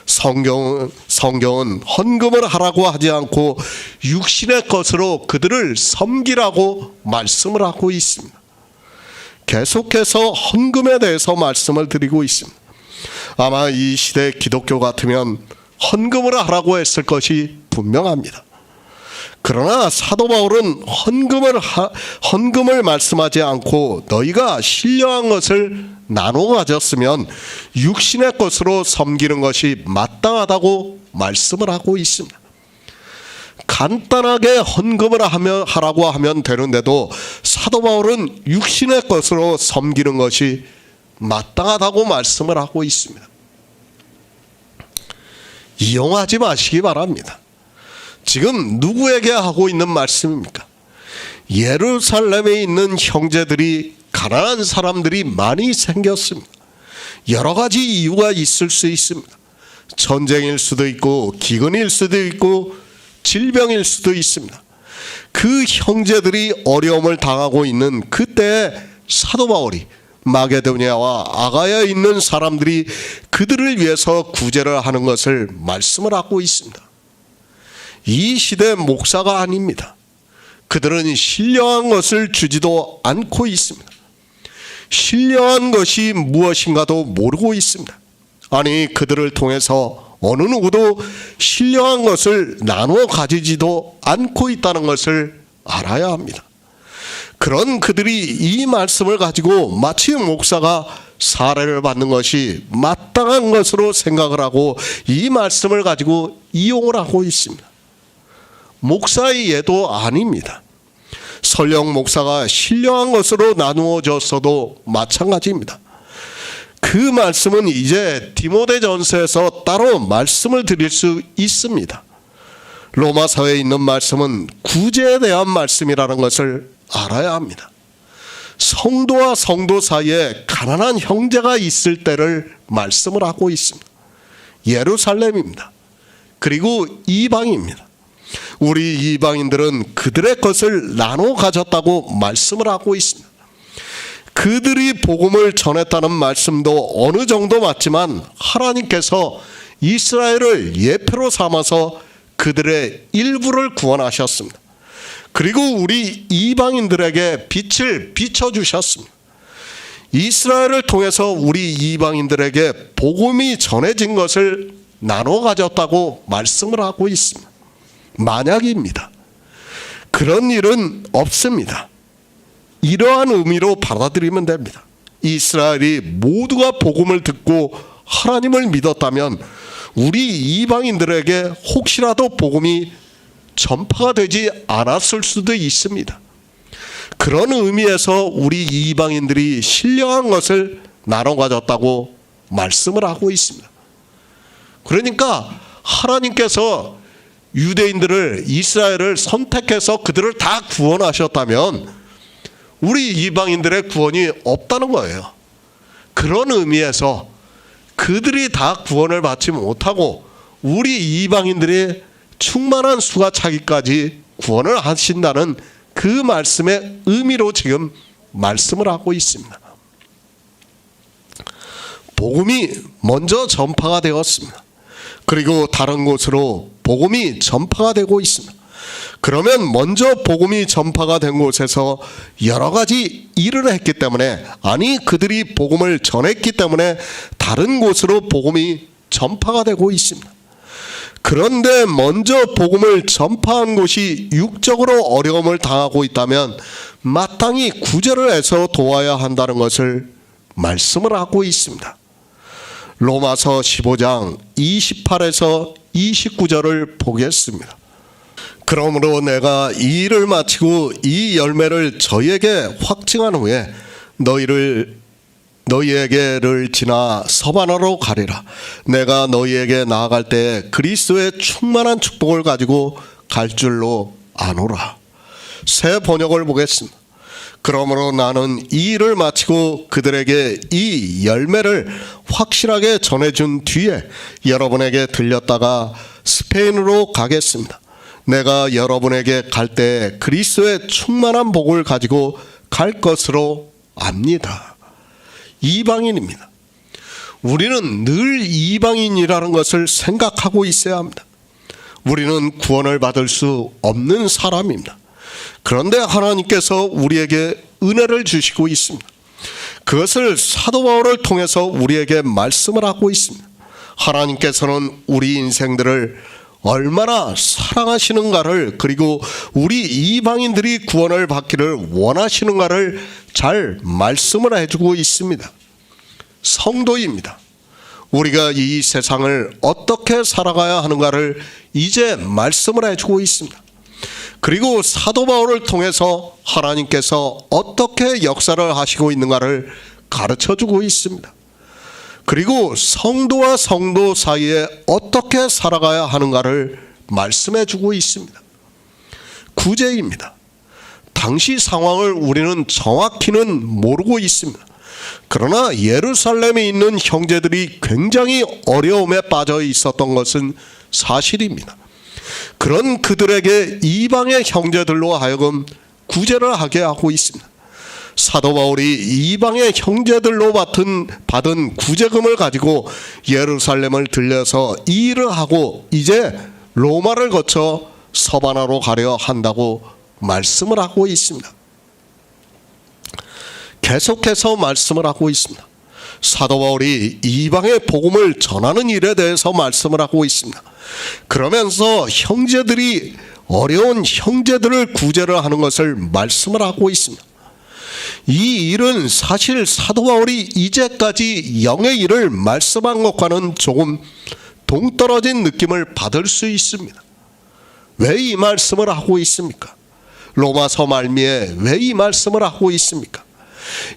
성경은 헌금을 하라고 하지 않고 육신의 것으로 그들을 섬기라고 말씀을 하고 있습니다. 계속해서 헌금에 대해서 말씀을 드리고 있습니다. 아마 이 시대 기독교 같으면 헌금을 하라고 했을 것이 분명합니다. 그러나 사도 바울은 헌금을 말씀하지 않고 너희가 신령한 것을 나눠 가졌으면 육신의 것으로 섬기는 것이 마땅하다고 말씀을 하고 있습니다. 간단하게 헌금을 하라고 하면 되는데도 사도 바울은 육신의 것으로 섬기는 것이 마땅하다고 말씀을 하고 있습니다. 이용하지 마시기 바랍니다. 지금 누구에게 하고 있는 말씀입니까? 예루살렘에 있는 형제들이 가난한 사람들이 많이 생겼습니다. 여러 가지 이유가 있을 수 있습니다. 전쟁일 수도 있고 기근일 수도 있고 질병일 수도 있습니다. 그 형제들이 어려움을 당하고 있는 그때에 사도 바울이 마게도냐와 아가야에 있는 사람들이 그들을 위해서 구제를 하는 것을 말씀을 하고 있습니다. 이 시대 목사가 아닙니다. 그들은 신령한 것을 주지도 않고 있습니다. 신령한 것이 무엇인가도 모르고 있습니다. 아니, 그들을 통해서 어느 누구도 신령한 것을 나누어 가지지도 않고 있다는 것을 알아야 합니다. 그런 그들이 이 말씀을 가지고 마치 목사가 사례를 받는 것이 마땅한 것으로 생각을 하고 이 말씀을 가지고 이용을 하고 있습니다. 목사의 예도 아닙니다. 설령 목사가 신령한 것으로 나누어 줬어도 마찬가지입니다. 그 말씀은 이제 디모데전서에서 따로 말씀을 드릴 수 있습니다. 로마서에 있는 말씀은 구제에 대한 말씀이라는 것을 알아야 합니다. 성도와 성도 사이에 가난한 형제가 있을 때를 말씀을 하고 있습니다. 예루살렘입니다. 그리고 이방입니다. 우리 이방인들은 그들의 것을 나눠 가졌다고 말씀을 하고 있습니다. 그들이 복음을 전했다는 말씀도 어느 정도 맞지만 하나님께서 이스라엘을 예표로 삼아서 그들의 일부를 구원하셨습니다. 그리고 우리 이방인들에게 빛을 비춰주셨습니다. 이스라엘을 통해서 우리 이방인들에게 복음이 전해진 것을 나눠 가졌다고 말씀을 하고 있습니다. 만약입니다. 그런 일은 없습니다. 이러한 의미로 받아들이면 됩니다. 이스라엘이 모두가 복음을 듣고 하나님을 믿었다면 우리 이방인들에게 혹시라도 복음이 전파가 되지 않았을 수도 있습니다. 그런 의미에서 우리 이방인들이 신령한 것을 나눠 가졌다고 말씀을 하고 있습니다. 그러니까 하나님께서 유대인들을, 이스라엘을 선택해서 그들을 다 구원하셨다면 우리 이방인들의 구원이 없다는 거예요. 그런 의미에서 그들이 다 구원을 받지 못하고 우리 이방인들의 충만한 수가 차기까지 구원을 하신다는 그 말씀의 의미로 지금 말씀을 하고 있습니다. 복음이 먼저 전파가 되었습니다. 그리고 다른 곳으로 복음이 전파가 되고 있습니다. 그러면 먼저 복음이 전파가 된 곳에서 여러 가지 일을 했기 때문에, 아니 그들이 복음을 전했기 때문에 다른 곳으로 복음이 전파가 되고 있습니다. 그런데 먼저 복음을 전파한 곳이 육적으로 어려움을 당하고 있다면 마땅히 구제를 해서 도와야 한다는 것을 말씀을 하고 있습니다. 로마서 15장 28에서 29절을 보겠습니다. 그러므로 내가 이 일을 마치고 이 열매를 저희에게 확증한 후에 너희를 너희에게를 지나 서바나로 가리라. 내가 너희에게 나아갈 때 그리스도의 충만한 축복을 가지고 갈 줄로 아노라. 새 번역을 보겠습니다. 그러므로 나는 이 일을 마치고 그들에게 이 열매를 확실하게 전해준 뒤에 여러분에게 들렸다가 스페인으로 가겠습니다. 내가 여러분에게 갈 때 그리스도의 충만한 복을 가지고 갈 것으로 압니다. 이방인입니다. 우리는 늘 이방인이라는 것을 생각하고 있어야 합니다. 우리는 구원을 받을 수 없는 사람입니다. 그런데 하나님께서 우리에게 은혜를 주시고 있습니다. 그것을 사도 바울을 통해서 우리에게 말씀을 하고 있습니다. 하나님께서는 우리 인생들을 얼마나 사랑하시는가를, 그리고 우리 이방인들이 구원을 받기를 원하시는가를 잘 말씀을 해주고 있습니다. 성도입니다. 우리가 이 세상을 어떻게 살아가야 하는가를 이제 말씀을 해주고 있습니다. 그리고 사도 바울을 통해서 하나님께서 어떻게 역사를 하시고 있는가를 가르쳐주고 있습니다. 그리고 성도와 성도 사이에 어떻게 살아가야 하는가를 말씀해주고 있습니다. 구제입니다. 당시 상황을 우리는 정확히는 모르고 있습니다. 그러나 예루살렘에 있는 형제들이 굉장히 어려움에 빠져 있었던 것은 사실입니다. 그런 그들에게 이방의 형제들로 하여금 구제를 하게 하고 있습니다. 사도 바울이 이방의 형제들로 받은 구제금을 가지고 예루살렘을 들려서 이 일을 하고 이제 로마를 거쳐 서바나로 가려 한다고 말씀을 하고 있습니다. 계속해서 말씀을 하고 있습니다. 사도 바울이 이방의 복음을 전하는 일에 대해서 말씀을 하고 있습니다. 그러면서 형제들이 어려운 형제들을 구제를 하는 것을 말씀을 하고 있습니다. 이 일은 사실 사도 바울이 이제까지 영의 일을 말씀한 것과는 조금 동떨어진 느낌을 받을 수 있습니다. 왜 이 말씀을 하고 있습니까? 로마서 말미에 왜 이 말씀을 하고 있습니까?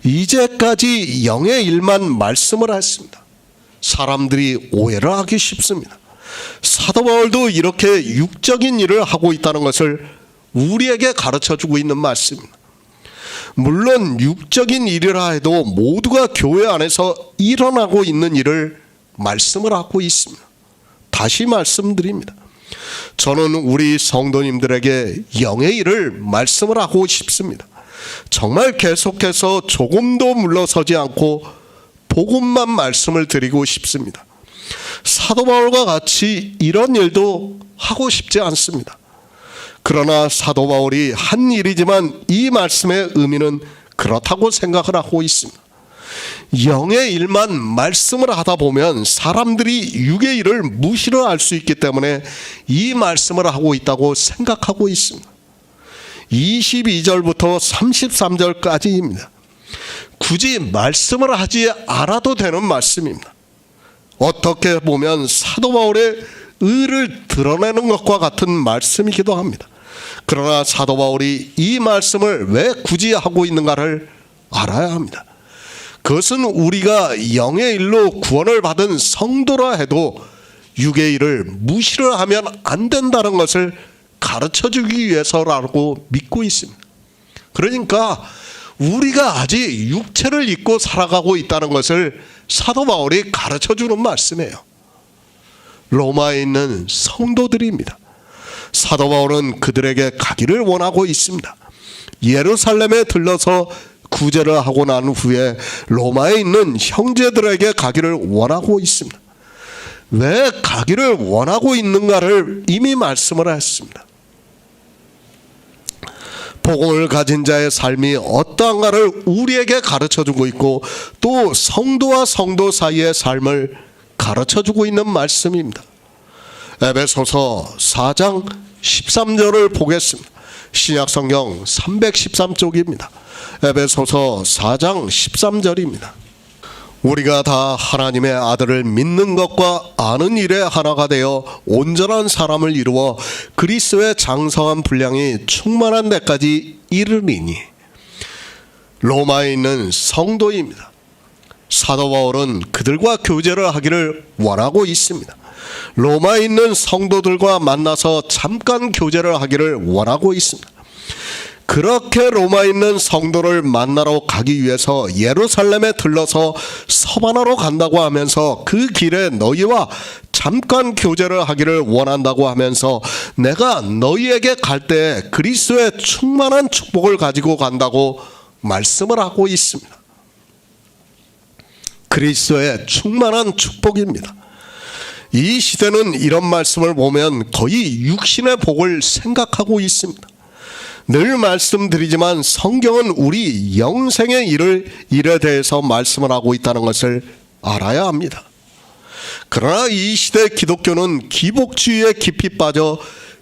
이제까지 영의 일만 말씀을 했습니다. 사람들이 오해를 하기 쉽습니다. 사도 바울도 이렇게 육적인 일을 하고 있다는 것을 우리에게 가르쳐주고 있는 말씀입니다. 물론 육적인 일이라 해도 모두가 교회 안에서 일어나고 있는 일을 말씀을 하고 있습니다. 다시 말씀드립니다. 저는 우리 성도님들에게 영의 일을 말씀을 하고 싶습니다. 정말 계속해서 조금도 물러서지 않고 복음만 말씀을 드리고 싶습니다. 사도 바울과 같이 이런 일도 하고 싶지 않습니다. 그러나 사도 바울이 한 일이지만 이 말씀의 의미는 그렇다고 생각을 하고 있습니다. 영의 일만 말씀을 하다 보면 사람들이 육의 일을 무시를 할 수 있기 때문에 이 말씀을 하고 있다고 생각하고 있습니다. 22절부터 33절까지입니다. 굳이 말씀을 하지 않아도 되는 말씀입니다. 어떻게 보면 사도 바울의 의를 드러내는 것과 같은 말씀이기도 합니다. 그러나 사도 바울이 이 말씀을 왜 굳이 하고 있는가를 알아야 합니다. 그것은 우리가 영의 일로 구원을 받은 성도라 해도 육의 일을 무시를 하면 안 된다는 것을 가르쳐주기 위해서라고 믿고 있습니다. 그러니까 우리가 아직 육체를 입고 살아가고 있다는 것을 사도 바울이 가르쳐주는 말씀이에요. 로마에 있는 성도들입니다. 사도 바울은 그들에게 가기를 원하고 있습니다. 예루살렘에 들러서 구제를 하고 난 후에 로마에 있는 형제들에게 가기를 원하고 있습니다. 왜 가기를 원하고 있는가를 이미 말씀을 했습니다. 복음을 가진 자의 삶이 어떠한가를 우리에게 가르쳐주고 있고 또 성도와 성도 사이의 삶을 가르쳐주고 있는 말씀입니다. 에베소서 4장 13절을 보겠습니다. 신약성경 313쪽입니다. 에베소서 4장 13절입니다. 우리가 다 하나님의 아들을 믿는 것과 아는 일에 하나가 되어 온전한 사람을 이루어 그리스도의 장성한 분량이 충만한 데까지 이르리니. 로마에 있는 성도입니다. 사도 바울은 그들과 교제를 하기를 원하고 있습니다. 로마에 있는 성도들과 만나서 잠깐 교제를 하기를 원하고 있습니다. 그렇게 로마에 있는 성도를 만나러 가기 위해서 예루살렘에 들러서 서반하러 간다고 하면서 그 길에 너희와 잠깐 교제를 하기를 원한다고 하면서 내가 너희에게 갈 때 그리스도의 충만한 축복을 가지고 간다고 말씀을 하고 있습니다. 그리스도의 충만한 축복입니다. 이 시대는 이런 말씀을 보면 거의 육신의 복을 생각하고 있습니다. 늘 말씀드리지만 성경은 우리 영생의 일에 대해서 말씀을 하고 있다는 것을 알아야 합니다. 그러나 이 시대 기독교는 기복주의에 깊이 빠져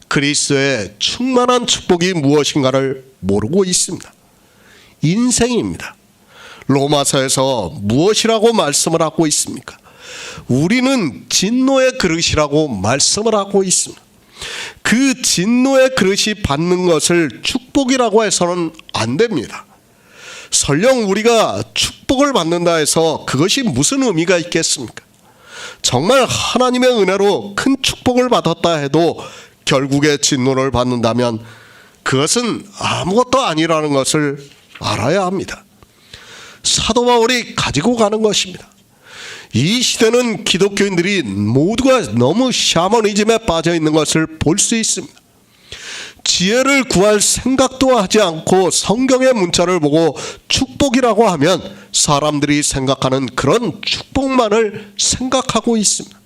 그리스도의 충만한 축복이 무엇인가를 모르고 있습니다. 인생입니다. 로마서에서 무엇이라고 말씀을 하고 있습니까? 우리는 진노의 그릇이라고 말씀을 하고 있습니다. 그 진노의 그릇이 받는 것을 축복이라고 해서는 안 됩니다. 설령 우리가 축복을 받는다 해서 그것이 무슨 의미가 있겠습니까? 정말 하나님의 은혜로 큰 축복을 받았다 해도 결국에 진노를 받는다면 그것은 아무것도 아니라는 것을 알아야 합니다. 사도 바울이 가지고 가는 것입니다. 이 시대는 기독교인들이 모두가 너무 샤머니즘에 빠져 있는 것을 볼 수 있습니다. 지혜를 구할 생각도 하지 않고 성경의 문자를 보고 축복이라고 하면 사람들이 생각하는 그런 축복만을 생각하고 있습니다.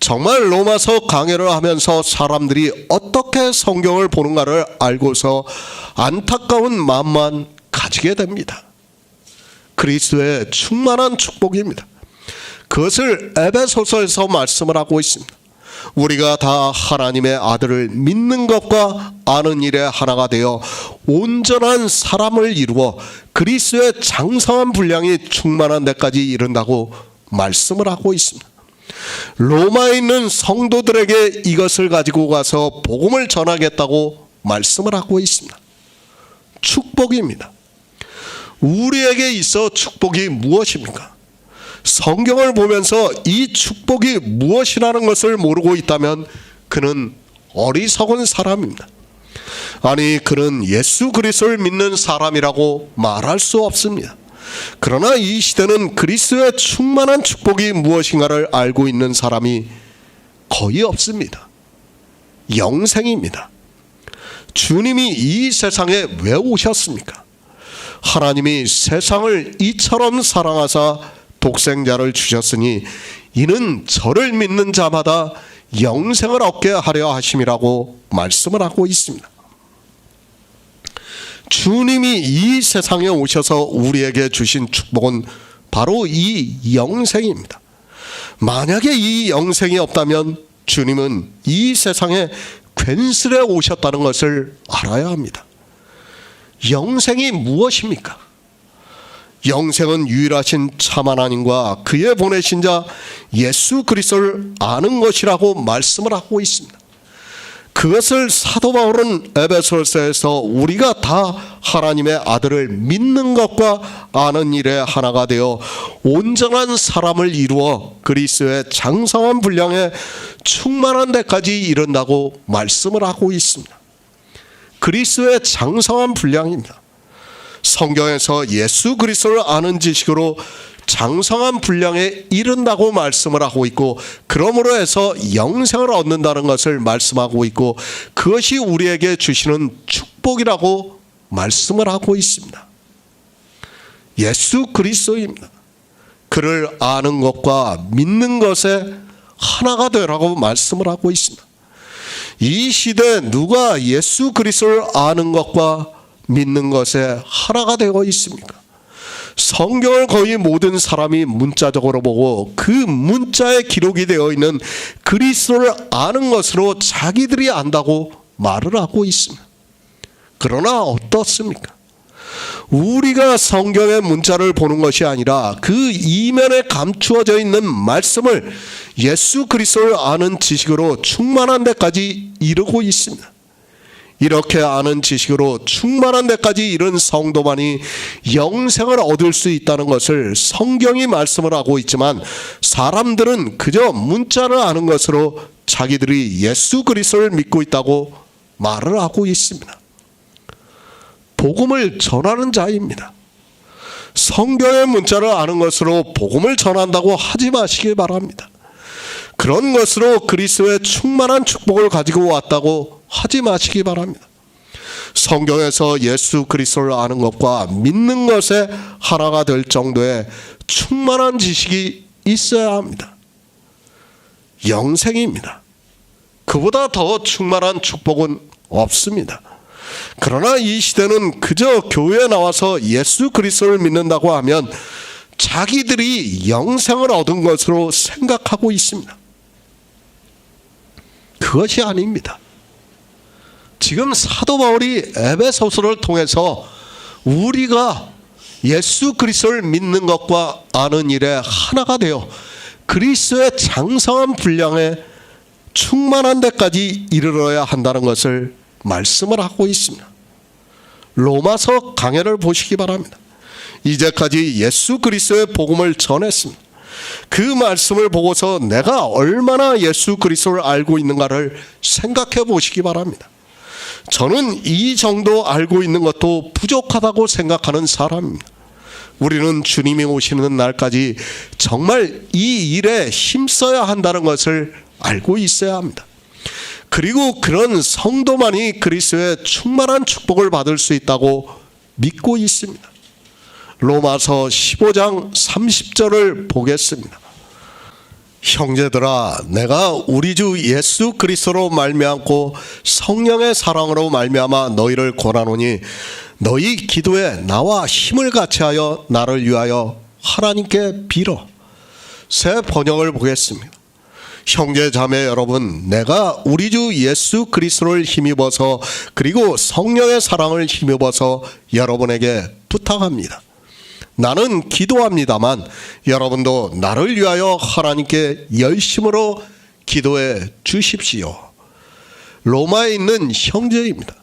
정말 로마서 강해를 하면서 사람들이 어떻게 성경을 보는가를 알고서 안타까운 마음만 가지게 됩니다. 그리스도의 충만한 축복입니다. 그것을 에베소서에서 말씀을 하고 있습니다. 우리가 다 하나님의 아들을 믿는 것과 아는 일에 하나가 되어 온전한 사람을 이루어 그리스도의 장성한 분량이 충만한 데까지 이른다고 말씀을 하고 있습니다. 로마에 있는 성도들에게 이것을 가지고 가서 복음을 전하겠다고 말씀을 하고 있습니다. 축복입니다. 우리에게 있어 축복이 무엇입니까? 성경을 보면서 이 축복이 무엇이라는 것을 모르고 있다면 그는 어리석은 사람입니다. 아니, 그는 예수 그리스도를 믿는 사람이라고 말할 수 없습니다. 그러나 이 시대는 그리스도의 충만한 축복이 무엇인가를 알고 있는 사람이 거의 없습니다. 영생입니다. 주님이 이 세상에 왜 오셨습니까? 하나님이 세상을 이처럼 사랑하사 독생자를 주셨으니 이는 저를 믿는 자마다 영생을 얻게 하려 하심이라고 말씀을 하고 있습니다. 주님이 이 세상에 오셔서 우리에게 주신 축복은 바로 이 영생입니다. 만약에 이 영생이 없다면 주님은 이 세상에 괜스레 오셨다는 것을 알아야 합니다. 영생이 무엇입니까? 영생은 유일하신 참 하나님과 그의 보내신 자 예수 그리스도를 아는 것이라고 말씀을 하고 있습니다. 그것을 사도 바울은 에베소서에서 우리가 다 하나님의 아들을 믿는 것과 아는 일에 하나가 되어 온전한 사람을 이루어 그리스도의 장성한 분량에 충만한 데까지 이른다고 말씀을 하고 있습니다. 그리스도의 장성한 분량입니다. 성경에서 예수 그리스도를 아는 지식으로 장성한 분량에 이른다고 말씀을 하고 있고, 그러므로 해서 영생을 얻는다는 것을 말씀하고 있고, 그것이 우리에게 주시는 축복이라고 말씀을 하고 있습니다. 예수 그리스도입니다. 그를 아는 것과 믿는 것에 하나가 되라고 말씀을 하고 있습니다. 이 시대에 누가 예수 그리스도를 아는 것과 믿는 것에 하나가 되어 있습니까? 성경을 거의 모든 사람이 문자적으로 보고 그 문자에 기록이 되어 있는 그리스도를 아는 것으로 자기들이 안다고 말을 하고 있습니다. 그러나 어떻습니까? 우리가 성경의 문자를 보는 것이 아니라 그 이면에 감추어져 있는 말씀을 예수 그리스도를 아는 지식으로 충만한 데까지 이르고 있습니다. 이렇게 아는 지식으로 충만한 데까지 이른 성도만이 영생을 얻을 수 있다는 것을 성경이 말씀을 하고 있지만, 사람들은 그저 문자를 아는 것으로 자기들이 예수 그리스도를 믿고 있다고 말을 하고 있습니다. 복음을 전하는 자입니다. 성경의 문자를 아는 것으로 복음을 전한다고 하지 마시길 바랍니다. 그런 것으로 그리스도의 충만한 축복을 가지고 왔다고 하지 마시기 바랍니다. 성경에서 예수 그리스도를 아는 것과 믿는 것에 하나가 될 정도의 충만한 지식이 있어야 합니다. 영생입니다. 그보다 더 충만한 축복은 없습니다. 그러나 이 시대는 그저 교회에 나와서 예수 그리스도를 믿는다고 하면 자기들이 영생을 얻은 것으로 생각하고 있습니다. 그것이 아닙니다. 지금 사도 바울이 에베소서를 통해서 우리가 예수 그리스도를 믿는 것과 아는 일에 하나가 되어 그리스도의 장성한 분량에 충만한 데까지 이르러야 한다는 것을 말씀을 하고 있습니다. 로마서 강해를 보시기 바랍니다. 이제까지 예수 그리스도의 복음을 전했습니다. 그 말씀을 보고서 내가 얼마나 예수 그리스도를 알고 있는가를 생각해 보시기 바랍니다. 저는 이 정도 알고 있는 것도 부족하다고 생각하는 사람입니다. 우리는 주님이 오시는 날까지 정말 이 일에 힘써야 한다는 것을 알고 있어야 합니다. 그리고 그런 성도만이 그리스도의 충만한 축복을 받을 수 있다고 믿고 있습니다. 로마서 15장 30절을 보겠습니다. 형제들아, 내가 우리 주 예수 그리스도로 말미암고 성령의 사랑으로 말미암아 너희를 권하노니 너희 기도에 나와 힘을 같이하여 나를 위하여 하나님께 빌어. 새 번역을 보겠습니다. 형제 자매 여러분, 내가 우리 주 예수 그리스도를 힘입어서 그리고 성령의 사랑을 힘입어서 여러분에게 부탁합니다. 나는 기도합니다만 여러분도 나를 위하여 하나님께 열심으로 기도해 주십시오. 로마에 있는 형제입니다.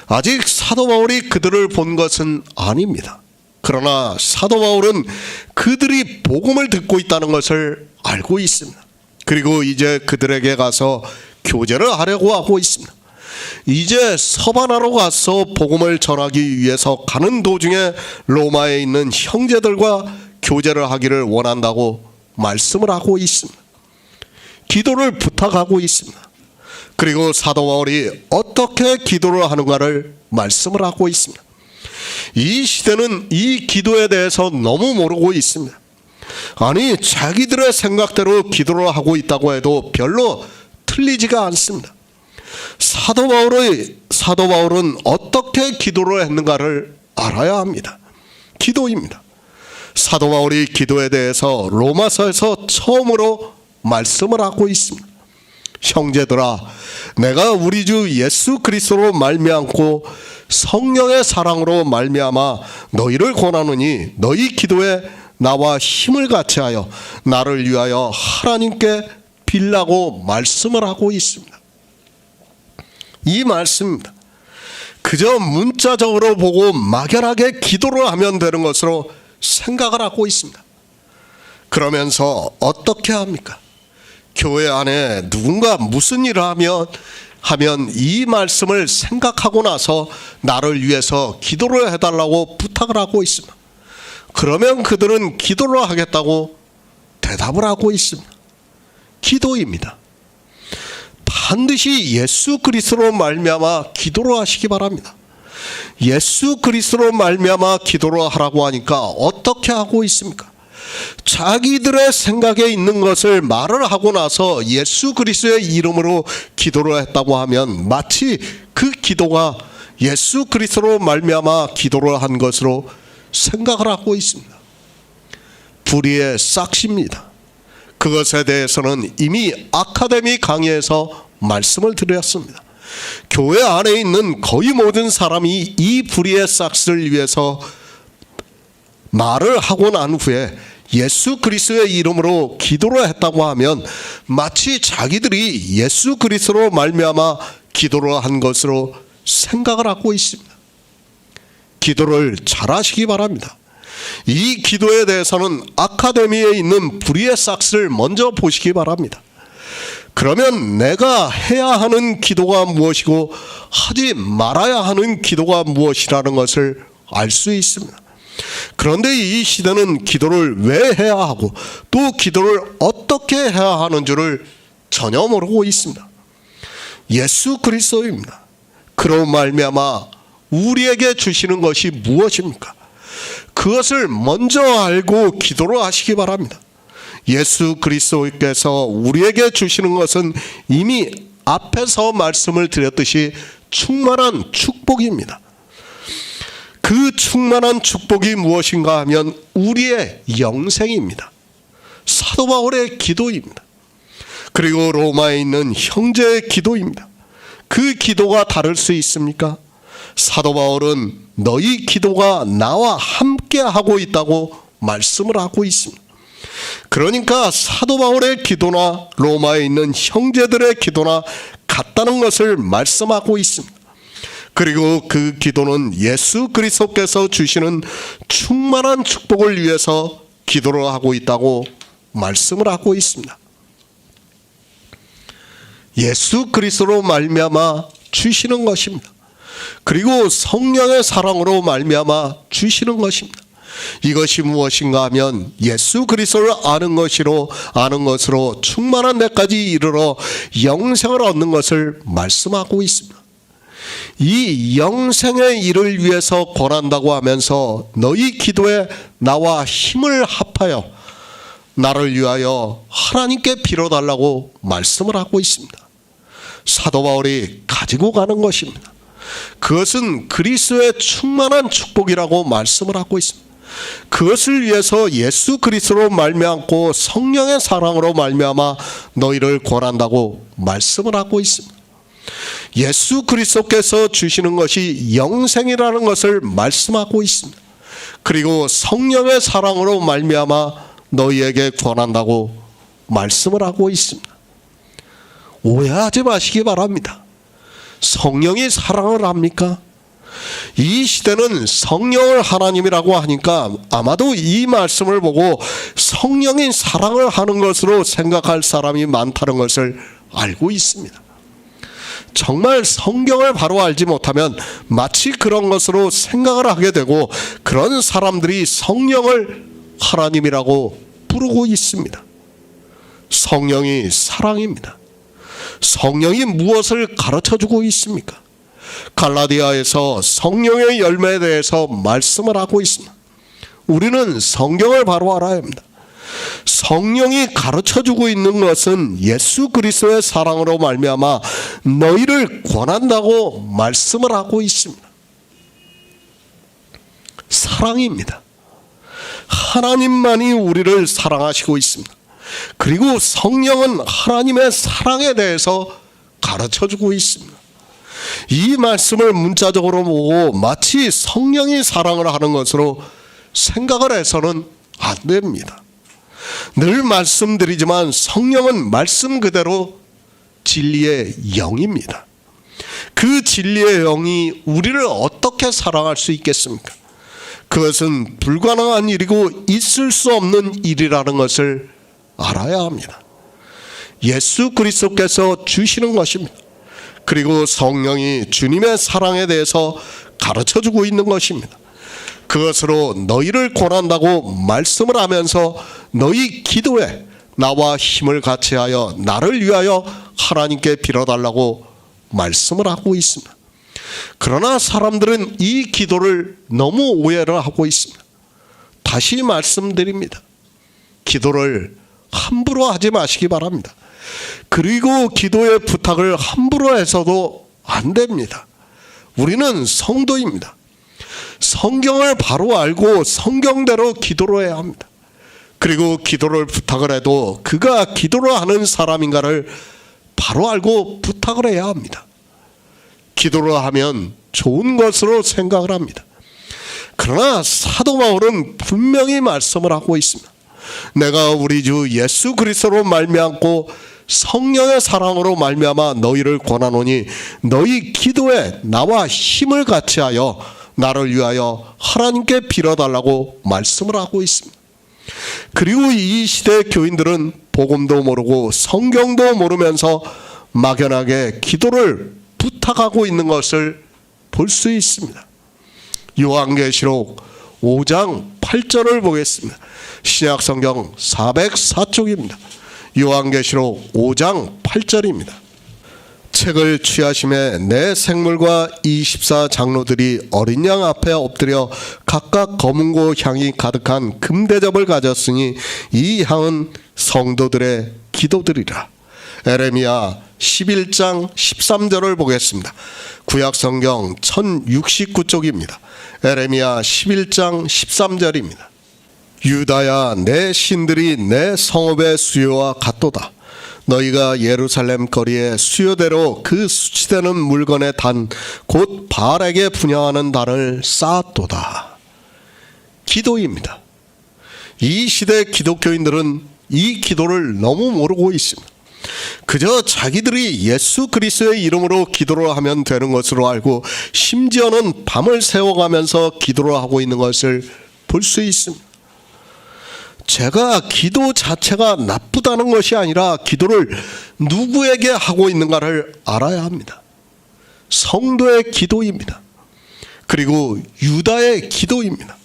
아직 사도 바울이 그들을 본 것은 아닙니다. 그러나 사도 바울은 그들이 복음을 듣고 있다는 것을 알고 있습니다. 그리고 이제 그들에게 가서 교제를 하려고 하고 있습니다. 이제 서바나로 가서 복음을 전하기 위해서 가는 도중에 로마에 있는 형제들과 교제를 하기를 원한다고 말씀을 하고 있습니다. 기도를 부탁하고 있습니다. 그리고 사도 바울이 어떻게 기도를 하는가를 말씀을 하고 있습니다. 이 시대는 이 기도에 대해서 너무 모르고 있습니다. 아니, 자기들의 생각대로 기도를 하고 있다고 해도 별로 틀리지가 않습니다. 사도 바울은 어떻게 기도를 했는가를 알아야 합니다. 기도입니다. 사도 바울이 기도에 대해서 로마서에서 처음으로 말씀을 하고 있습니다. 형제들아, 내가 우리 주 예수 그리스도로 말미암고 성령의 사랑으로 말미암아 너희를 권하노니 너희 기도에 나와 힘을 같이하여 나를 위하여 하나님께 빌라고 말씀을 하고 있습니다. 이 말씀입니다. 그저 문자적으로 보고 막연하게 기도를 하면 되는 것으로 생각을 하고 있습니다. 그러면서 어떻게 합니까? 교회 안에 누군가 무슨 일을 하면 이 말씀을 생각하고 나서 나를 위해서 기도를 해달라고 부탁을 하고 있습니다. 그러면 그들은 기도를 하겠다고 대답을 하고 있습니다. 기도입니다. 반드시 예수 그리스도로 말미암아 기도를 하시기 바랍니다. 예수 그리스도로 말미암아 기도를 하라고 하니까 어떻게 하고 있습니까? 자기들의 생각에 있는 것을 말을 하고 나서 예수 그리스도의 이름으로 기도를 했다고 하면 마치 그 기도가 예수 그리스도로 말미암아 기도를 한 것으로 생각을 하고 있습니다. 불의의 싹시입니다. 그것에 대해서는 이미 아카데미 강의에서 말씀을 드렸습니다. 교회 안에 있는 거의 모든 사람이 이 불의의 싹스를 위해서 말을 하고 난 후에 예수 그리스도의 이름으로 기도를 했다고 하면 마치 자기들이 예수 그리스도로 말미암아 기도를 한 것으로 생각을 하고 있습니다. 기도를 잘하시기 바랍니다. 이 기도에 대해서는 아카데미에 있는 불의의 삭스를 먼저 보시기 바랍니다. 그러면 내가 해야 하는 기도가 무엇이고 하지 말아야 하는 기도가 무엇이라는 것을 알 수 있습니다. 그런데 이 시대는 기도를 왜 해야 하고 또 기도를 어떻게 해야 하는 줄을 전혀 모르고 있습니다. 예수 그리스도입니다. 그로 말미암아 우리에게 주시는 것이 무엇입니까? 그것을 먼저 알고 기도를 하시기 바랍니다. 예수 그리스도께서 우리에게 주시는 것은 이미 앞에서 말씀을 드렸듯이 충만한 축복입니다. 그 충만한 축복이 무엇인가 하면 우리의 영생입니다. 사도 바울의 기도입니다. 그리고 로마에 있는 형제의 기도입니다. 그 기도가 다를 수 있습니까? 사도 바울은 너희 기도가 나와 함께 하고 있다고 말씀을 하고 있습니다. 그러니까 사도 바울의 기도나 로마에 있는 형제들의 기도나 같다는 것을 말씀하고 있습니다. 그리고 그 기도는 예수 그리스도께서 주시는 충만한 축복을 위해서 기도를 하고 있다고 말씀을 하고 있습니다. 예수 그리스도로 말미암아 주시는 것입니다. 그리고 성령의 사랑으로 말미암아 주시는 것입니다. 이것이 무엇인가 하면 예수 그리스도를 아는 것으로 충만한 데까지 이르러 영생을 얻는 것을 말씀하고 있습니다. 이 영생의 일을 위해서 권한다고 하면서 너희 기도에 나와 힘을 합하여 나를 위하여 하나님께 빌어달라고 말씀을 하고 있습니다. 사도 바울이 가지고 가는 것입니다. 그것은 그리스도의 충만한 축복이라고 말씀을 하고 있습니다. 그것을 위해서 예수 그리스도로 말미암고 성령의 사랑으로 말미암아 너희를 권한다고 말씀을 하고 있습니다. 예수 그리스도께서 주시는 것이 영생이라는 것을 말씀하고 있습니다. 그리고 성령의 사랑으로 말미암아 너희에게 권한다고 말씀을 하고 있습니다. 오해하지 마시기 바랍니다. 성령이 사랑을 합니까? 이 시대는 성령을 하나님이라고 하니까 아마도 이 말씀을 보고 성령이 사랑을 하는 것으로 생각할 사람이 많다는 것을 알고 있습니다. 정말 성경을 바로 알지 못하면 마치 그런 것으로 생각을 하게 되고 그런 사람들이 성령을 하나님이라고 부르고 있습니다. 성령이 사랑입니다. 성령이 무엇을 가르쳐주고 있습니까? 갈라디아에서 성령의 열매에 대해서 말씀을 하고 있습니다. 우리는 성경을 바로 알아야 합니다. 성령이 가르쳐주고 있는 것은 예수 그리스도의 사랑으로 말미암아 너희를 권한다고 말씀을 하고 있습니다. 사랑입니다. 하나님만이 우리를 사랑하시고 있습니다. 그리고 성령은 하나님의 사랑에 대해서 가르쳐주고 있습니다. 이 말씀을 문자적으로 보고 마치 성령이 사랑을 하는 것으로 생각을 해서는 안 됩니다. 늘 말씀드리지만 성령은 말씀 그대로 진리의 영입니다. 그 진리의 영이 우리를 어떻게 사랑할 수 있겠습니까? 그것은 불가능한 일이고 있을 수 없는 일이라는 것을 알아야 합니다. 예수 그리스도께서 주시는 것입니다. 그리고 성령이 주님의 사랑에 대해서 가르쳐주고 있는 것입니다. 그것으로 너희를 권한다고 말씀을 하면서 너희 기도에 나와 힘을 같이 하여 나를 위하여 하나님께 빌어달라고 말씀을 하고 있습니다. 그러나 사람들은 이 기도를 너무 오해를 하고 있습니다. 다시 말씀드립니다. 기도를 함부로 하지 마시기 바랍니다. 그리고 기도의 부탁을 함부로 해서도 안 됩니다. 우리는 성도입니다. 성경을 바로 알고 성경대로 기도를 해야 합니다. 그리고 기도를 부탁을 해도 그가 기도를 하는 사람인가를 바로 알고 부탁을 해야 합니다. 기도를 하면 좋은 것으로 생각을 합니다. 그러나 사도 바울은 분명히 말씀을 하고 있습니다. 내가 우리 주 예수 그리스도로 말미암고 성령의 사랑으로 말미암아 너희를 권하노니 너희 기도에 나와 힘을 같이 하여 나를 위하여 하나님께 빌어달라고 말씀을 하고 있습니다. 그리고 이 시대 교인들은 복음도 모르고 성경도 모르면서 막연하게 기도를 부탁하고 있는 것을 볼 수 있습니다. 요한계시록 5장 8절을 보겠습니다. 신약성경 404쪽입니다. 요한계시록 5장 8절입니다. 책을 취하심에 내 생물과 24 장로들이 어린 양 앞에 엎드려 각각 검은고 향이 가득한 금대접을 가졌으니 이 향은 성도들의 기도들이라. 에레미야 11장 13절을 보겠습니다. 구약성경 1069쪽입니다. 에레미야 11장 13절입니다. 유다야, 내 신들이 내 성읍의 수요와 같도다. 너희가 예루살렘 거리에 수요대로 그 수치되는 물건의 단 곧 바알에게 분향하는 단을 쌓았도다. 기도입니다. 이 시대 기독교인들은 이 기도를 너무 모르고 있습니다. 그저 자기들이 예수 그리스도의 이름으로 기도를 하면 되는 것으로 알고 심지어는 밤을 새워가면서 기도를 하고 있는 것을 볼 수 있습니다. 제가 기도 자체가 나쁘다는 것이 아니라 기도를 누구에게 하고 있는가를 알아야 합니다. 성도의 기도입니다. 그리고 유다의 기도입니다.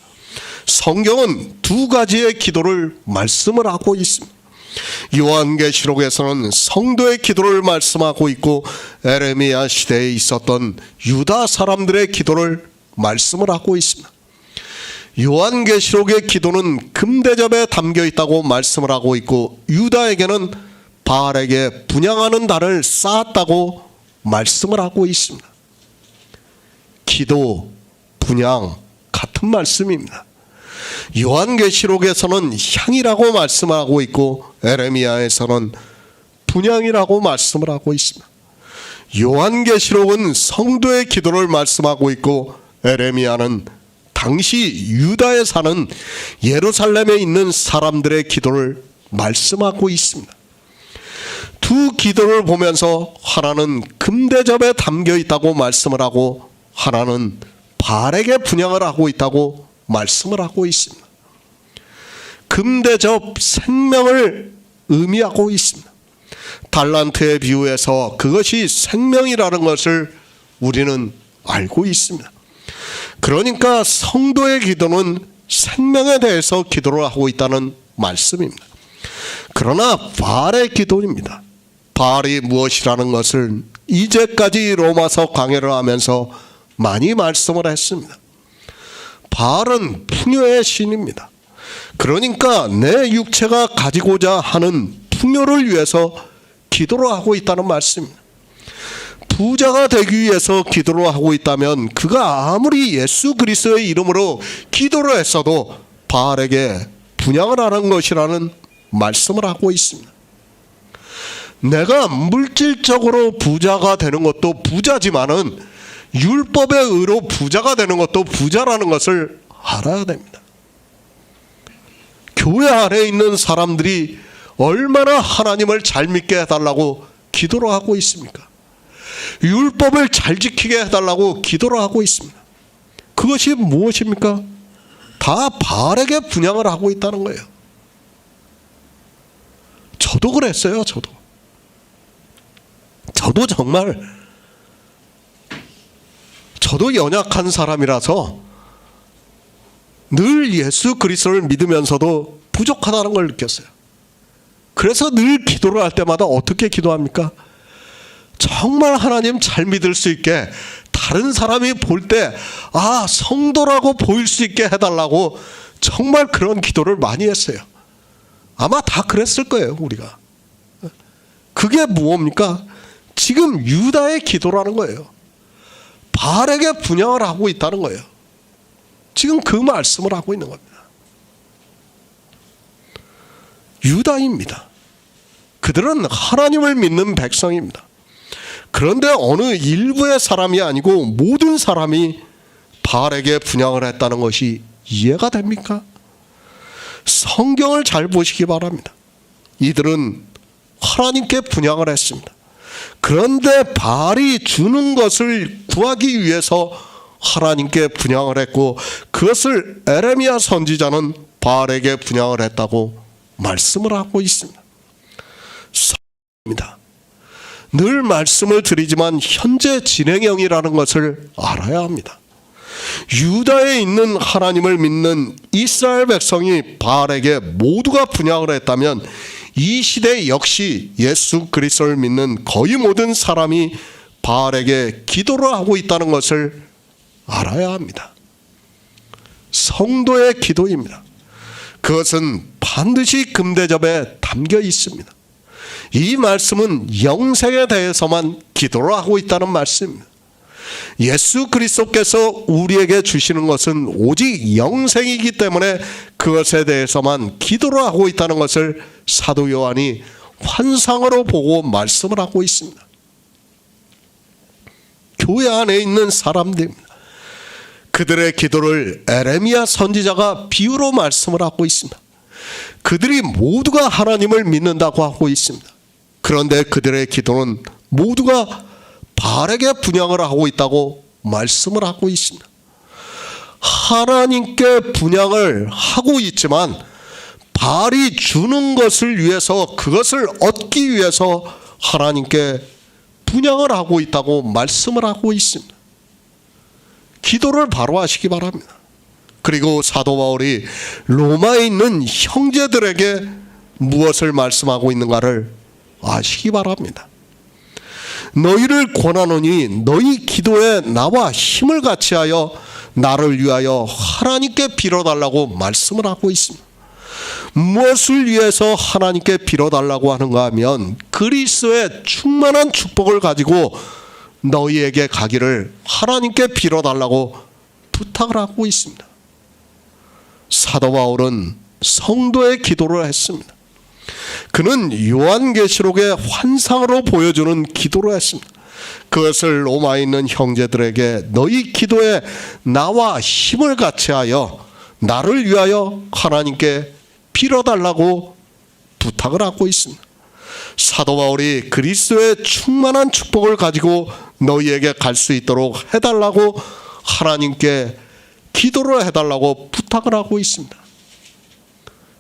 성경은 두 가지의 기도를 말씀을 하고 있습니다. 요한계시록에서는 성도의 기도를 말씀하고 있고 에레미야 시대에 있었던 유다 사람들의 기도를 말씀을 하고 있습니다. 요한계시록의 기도는 금대접에 담겨 있다고 말씀을 하고 있고 유다에게는 바알에게 분향하는 단을 쌓았다고 말씀을 하고 있습니다. 기도, 분향 같은 말씀입니다. 요한계시록에서는 향이라고 말씀을 하고 있고 에레미야에서는 분향이라고 말씀을 하고 있습니다. 요한계시록은 성도의 기도를 말씀하고 있고 에레미야는 당시 유다에 사는 예루살렘에 있는 사람들의 기도를 말씀하고 있습니다. 두 기도를 보면서 하나는 금대접에 담겨 있다고 말씀을 하고 하나는 바알에게 분향을 하고 있다고 말씀을 하고 있습니다. 금대접 생명을 의미하고 있습니다. 달란트의 비유에서 그것이 생명이라는 것을 우리는 알고 있습니다. 그러니까 성도의 기도는 생명에 대해서 기도를 하고 있다는 말씀입니다. 그러나 바알의 기도입니다. 바알이 무엇이라는 것을 이제까지 로마서 강해를 하면서 많이 말씀을 했습니다. 바알은 풍요의 신입니다. 그러니까 내 육체가 가지고자 하는 풍요를 위해서 기도를 하고 있다는 말씀입니다. 부자가 되기 위해서 기도를 하고 있다면 그가 아무리 예수 그리스도의 이름으로 기도를 했어도 바알에게 분향을 하는 것이라는 말씀을 하고 있습니다. 내가 물질적으로 부자가 되는 것도 부자지만은 율법의 의로 부자가 되는 것도 부자라는 것을 알아야 됩니다. 교회 안에 있는 사람들이 얼마나 하나님을 잘 믿게 해달라고 기도를 하고 있습니까? 율법을 잘 지키게 해달라고 기도를 하고 있습니다. 그것이 무엇입니까? 다 바알에게 분향을 하고 있다는 거예요. 저도 그랬어요. 저도 정말 저도 연약한 사람이라서 늘 예수 그리스도를 믿으면서도 부족하다는 걸 느꼈어요. 그래서 늘 기도를 할 때마다 어떻게 기도합니까? 정말 하나님 잘 믿을 수 있게 다른 사람이 볼 때 성도라고 보일 수 있게 해달라고 정말 그런 기도를 많이 했어요. 아마 다 그랬을 거예요. 우리가. 그게 무엇입니까? 지금 유다의 기도라는 거예요. 바알에게 분향을 하고 있다는 거예요. 지금 그 말씀을 하고 있는 겁니다. 유다입니다. 그들은 하나님을 믿는 백성입니다. 그런데 어느 일부의 사람이 아니고 모든 사람이 바알에게 분향을 했다는 것이 이해가 됩니까? 성경을 잘 보시기 바랍니다. 이들은 하나님께 분향을 했습니다. 그런데 바알이 주는 것을 구하기 위해서 하나님께 분향을 했고, 그것을 에레미야 선지자는 바알에게 분향을 했다고 말씀을 하고 있습니다. 늘 말씀을 드리지만 현재 진행형이라는 것을 알아야 합니다. 유다에 있는 하나님을 믿는 이스라엘 백성이 바알에게 모두가 분향을 했다면, 이 시대 역시 예수 그리스도를 믿는 거의 모든 사람이 바알에게 기도를 하고 있다는 것을 알아야 합니다. 성도의 기도입니다. 그것은 반드시 금대접에 담겨 있습니다. 이 말씀은 영생에 대해서만 기도를 하고 있다는 말씀입니다. 예수 그리스도께서 우리에게 주시는 것은 오직 영생이기 때문에 그것에 대해서만 기도를 하고 있다는 것을 사도 요한이 환상으로 보고 말씀을 하고 있습니다. 교회 안에 있는 사람들입니다. 그들의 기도를 에레미야 선지자가 비유로 말씀을 하고 있습니다. 그들이 모두가 하나님을 믿는다고 하고 있습니다. 그런데 그들의 기도는 모두가 바알에게 분향을 하고 있다고 말씀을 하고 있습니다. 하나님께 분향을 하고 있지만 바알이 주는 것을 위해서, 그것을 얻기 위해서 하나님께 분향을 하고 있다고 말씀을 하고 있습니다. 기도를 바로 하시기 바랍니다. 그리고 사도 바울이 로마에 있는 형제들에게 무엇을 말씀하고 있는가를 아시기 바랍니다. 너희를 권하노니 너희 기도에 나와 힘을 같이하여 나를 위하여 하나님께 빌어달라고 말씀을 하고 있습니다. 무엇을 위해서 하나님께 빌어달라고 하는가 하면, 그리스도의 충만한 축복을 가지고 너희에게 가기를 하나님께 빌어달라고 부탁을 하고 있습니다. 사도 바울은 성도의 기도를 했습니다. 그는 요한계시록의 환상으로 보여주는 기도를 했습니다. 그것을 로마에 있는 형제들에게 너희 기도에 나와 힘을 같이하여 나를 위하여 하나님께 빌어달라고 부탁을 하고 있습니다. 사도 바울이 그리스도의 충만한 축복을 가지고 너희에게 갈 수 있도록 해달라고 하나님께 기도를 해달라고 부탁을 하고 있습니다.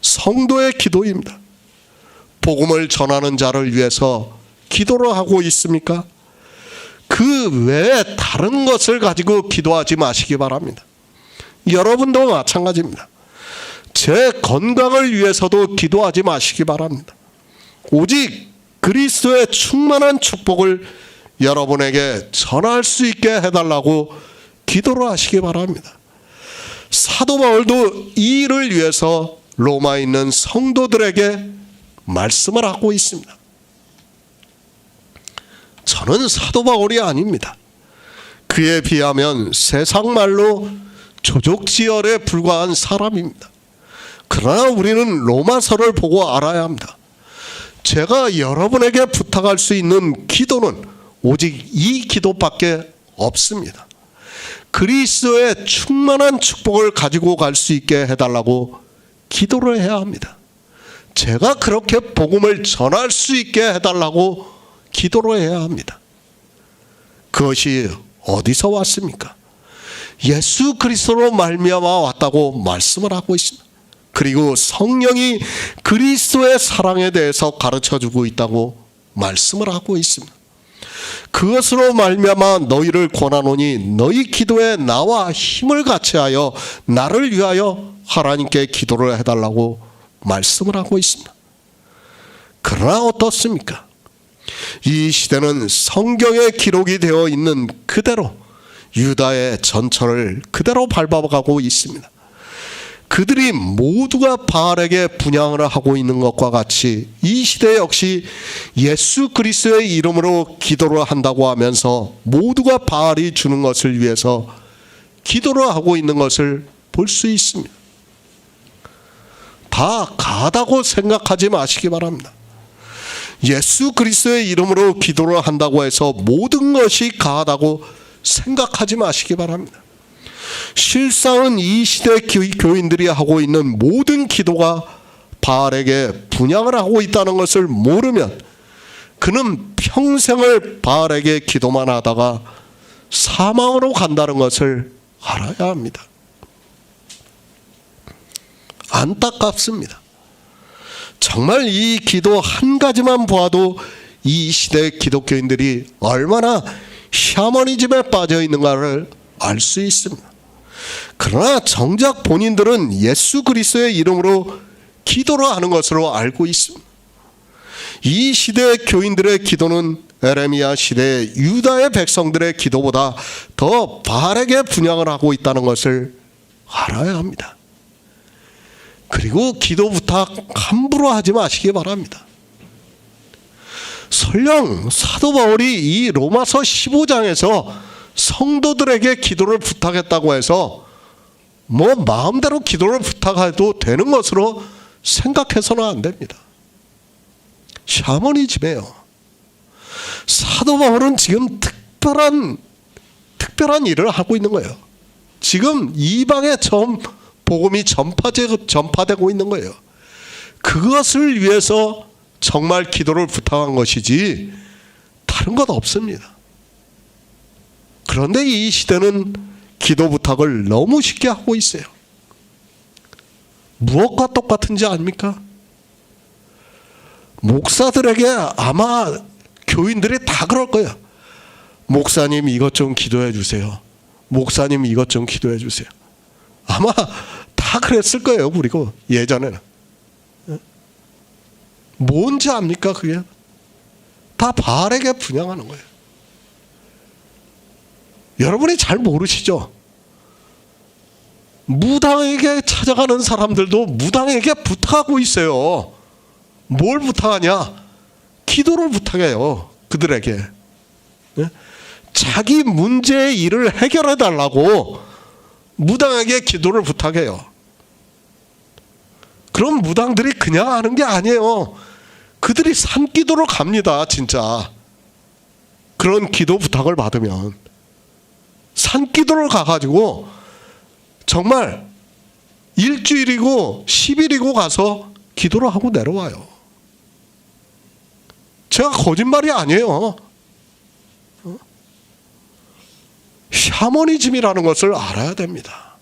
성도의 기도입니다. 복음을 전하는 자를 위해서 기도를 하고 있습니까? 그 외에 다른 것을 가지고 기도하지 마시기 바랍니다. 여러분도 마찬가지입니다. 제 건강을 위해서도 기도하지 마시기 바랍니다. 오직 그리스도의 충만한 축복을 여러분에게 전할 수 있게 해달라고 기도를 하시기 바랍니다. 사도 바울도 이 일을 위해서 로마에 있는 성도들에게 말씀을 하고 있습니다. 저는 사도 바울이 아닙니다. 그에 비하면 세상 말로 조족지혈에 불과한 사람입니다. 그러나 우리는 로마서를 보고 알아야 합니다. 제가 여러분에게 부탁할 수 있는 기도는 오직 이 기도밖에 없습니다. 그리스도의 충만한 축복을 가지고 갈 수 있게 해달라고 기도를 해야 합니다. 제가 그렇게 복음을 전할 수 있게 해달라고 기도를 해야 합니다. 그것이 어디서 왔습니까? 예수 그리스도로 말미암아 왔다고 말씀을 하고 있습니다. 그리고 성령이 그리스도의 사랑에 대해서 가르쳐주고 있다고 말씀을 하고 있습니다. 그것으로 말미암아 너희를 권하노니 너희 기도에 나와 힘을 같이하여 나를 위하여 하나님께 기도를 해달라고 말씀을 하고 있습니다. 그러나 어떻습니까? 이 시대는 성경에 기록이 되어 있는 그대로 유다의 전철을 그대로 밟아가고 있습니다. 그들이 모두가 바알에게 분향을 하고 있는 것과 같이 이 시대 역시 예수 그리스도의 이름으로 기도를 한다고 하면서 모두가 바알이 주는 것을 위해서 기도를 하고 있는 것을 볼 수 있습니다. 다 가다고 생각하지 마시기 바랍니다. 예수 그리스도의 이름으로 기도를 한다고 해서 모든 것이 가하다고 생각하지 마시기 바랍니다. 실상은 이 시대 교인들이 하고 있는 모든 기도가 바알에게 분향을 하고 있다는 것을 모르면 그는 평생을 바알에게 기도만 하다가 사망으로 간다는 것을 알아야 합니다. 안타깝습니다. 정말 이 기도 한 가지만 보아도 이 시대 기독교인들이 얼마나 샤머니즘에 빠져 있는가를 알 수 있습니다. 그러나 정작 본인들은 예수 그리스도의 이름으로 기도를 하는 것으로 알고 있습니다. 이 시대 교인들의 기도는 에레미야 시대 유다의 백성들의 기도보다 더 바알에게 분향을 하고 있다는 것을 알아야 합니다. 그리고 기도 부탁 함부로 하지 마시기 바랍니다. 설령 사도 바울이 이 로마서 15장에서 성도들에게 기도를 부탁했다고 해서 뭐 마음대로 기도를 부탁해도 되는 것으로 생각해서는 안 됩니다. 샤머니즘이에요. 사도 바울은 지금 특별한 일을 하고 있는 거예요. 지금 이방에 복음이 전파되고 있는 거예요. 그것을 위해서 정말 기도를 부탁한 것이지 다른 것 없습니다. 그런데 이 시대는 기도 부탁을 너무 쉽게 하고 있어요. 무엇과 똑같은지 아닙니까? 목사들에게 아마 교인들이 다 그럴 거예요. 목사님 이것 좀 기도해 주세요. 목사님 이것 좀 기도해 주세요. 아마 다 그랬을 거예요. 그리고 예전에는. 뭔지 압니까 그게? 다 바알에게 분향하는 거예요. 여러분이 잘 모르시죠? 무당에게 찾아가는 사람들도 무당에게 부탁하고 있어요. 뭘 부탁하냐? 기도를 부탁해요. 그들에게. 자기 문제의 일을 해결해 달라고 무당에게 기도를 부탁해요. 그럼 무당들이 그냥 하는 게 아니에요. 그들이 산기도로 갑니다. 진짜. 그런 기도 부탁을 받으면 산기도를 가가지고 정말 일주일이고 10일이고 가서 기도를 하고 내려와요. 제가 거짓말이 아니에요. 샤머니즘이라는 것을 알아야 됩니다.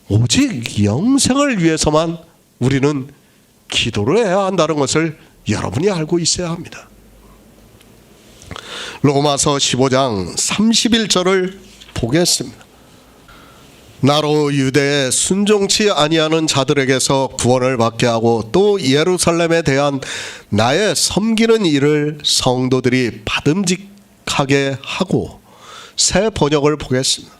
오직 영생을 위해서만 우리는 기도를 해야 한다는 것을 여러분이 알고 있어야 합니다. 로마서 15장 31절을 보겠습니다. 나로 유대에 순종치 아니하는 자들에게서 구원을 받게 하고 또 예루살렘에 대한 나의 섬기는 일을 성도들이 받음직하게 하고, 새 번역을 보겠습니다.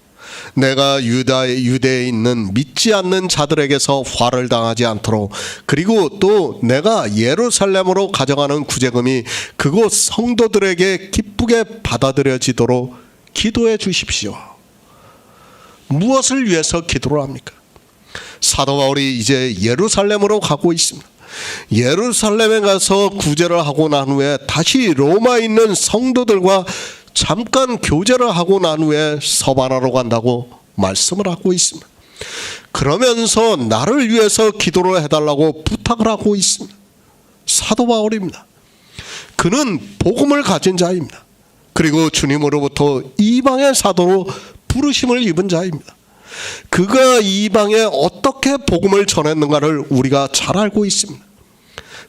내가 유대에 있는 믿지 않는 자들에게서 화를 당하지 않도록, 그리고 또 내가 예루살렘으로 가져가는 구제금이 그곳 성도들에게 기쁘게 받아들여지도록 기도해 주십시오. 무엇을 위해서 기도를 합니까? 사도 바울이 이제 예루살렘으로 가고 있습니다. 예루살렘에 가서 구제를 하고 난 후에 다시 로마에 있는 성도들과 잠깐 교제를 하고 난 후에 서바나로 간다고 말씀을 하고 있습니다. 그러면서 나를 위해서 기도를 해달라고 부탁을 하고 있습니다. 사도 바울입니다. 그는 복음을 가진 자입니다. 그리고 주님으로부터 이방의 사도로 부르심을 입은 자입니다. 그가 이방에 어떻게 복음을 전했는가를 우리가 잘 알고 있습니다.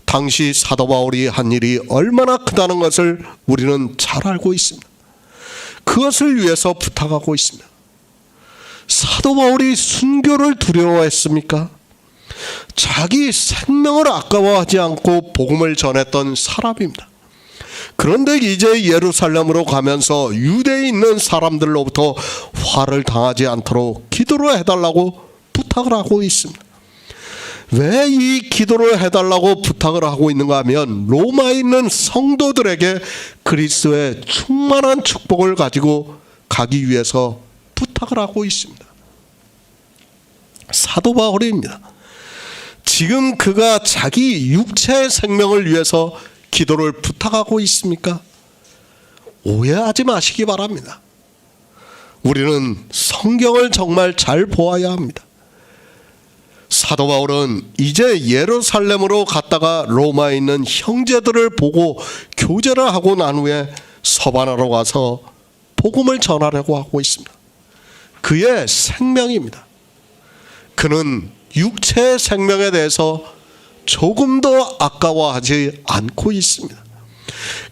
당시 사도 바울이 한 일이 얼마나 크다는 것을 우리는 잘 알고 있습니다. 그것을 위해서 부탁하고 있습니다. 사도 바울이 순교를 두려워했습니까? 자기 생명을 아까워하지 않고 복음을 전했던 사람입니다. 그런데 이제 예루살렘으로 가면서 유대에 있는 사람들로부터 화를 당하지 않도록 기도를 해달라고 부탁을 하고 있습니다. 왜 이 기도를 해달라고 부탁을 하고 있는가 하면 로마에 있는 성도들에게 그리스도의 충만한 축복을 가지고 가기 위해서 부탁을 하고 있습니다. 사도 바울입니다. 지금 그가 자기 육체의 생명을 위해서 기도를 부탁하고 있습니까? 오해하지 마시기 바랍니다. 우리는 성경을 정말 잘 보아야 합니다. 사도 바울은 이제 예루살렘으로 갔다가 로마에 있는 형제들을 보고 교제를 하고 난 후에 서반하러 가서 복음을 전하려고 하고 있습니다. 그의 생명입니다. 그는 육체의 생명에 대해서 조금도 아까워하지 않고 있습니다.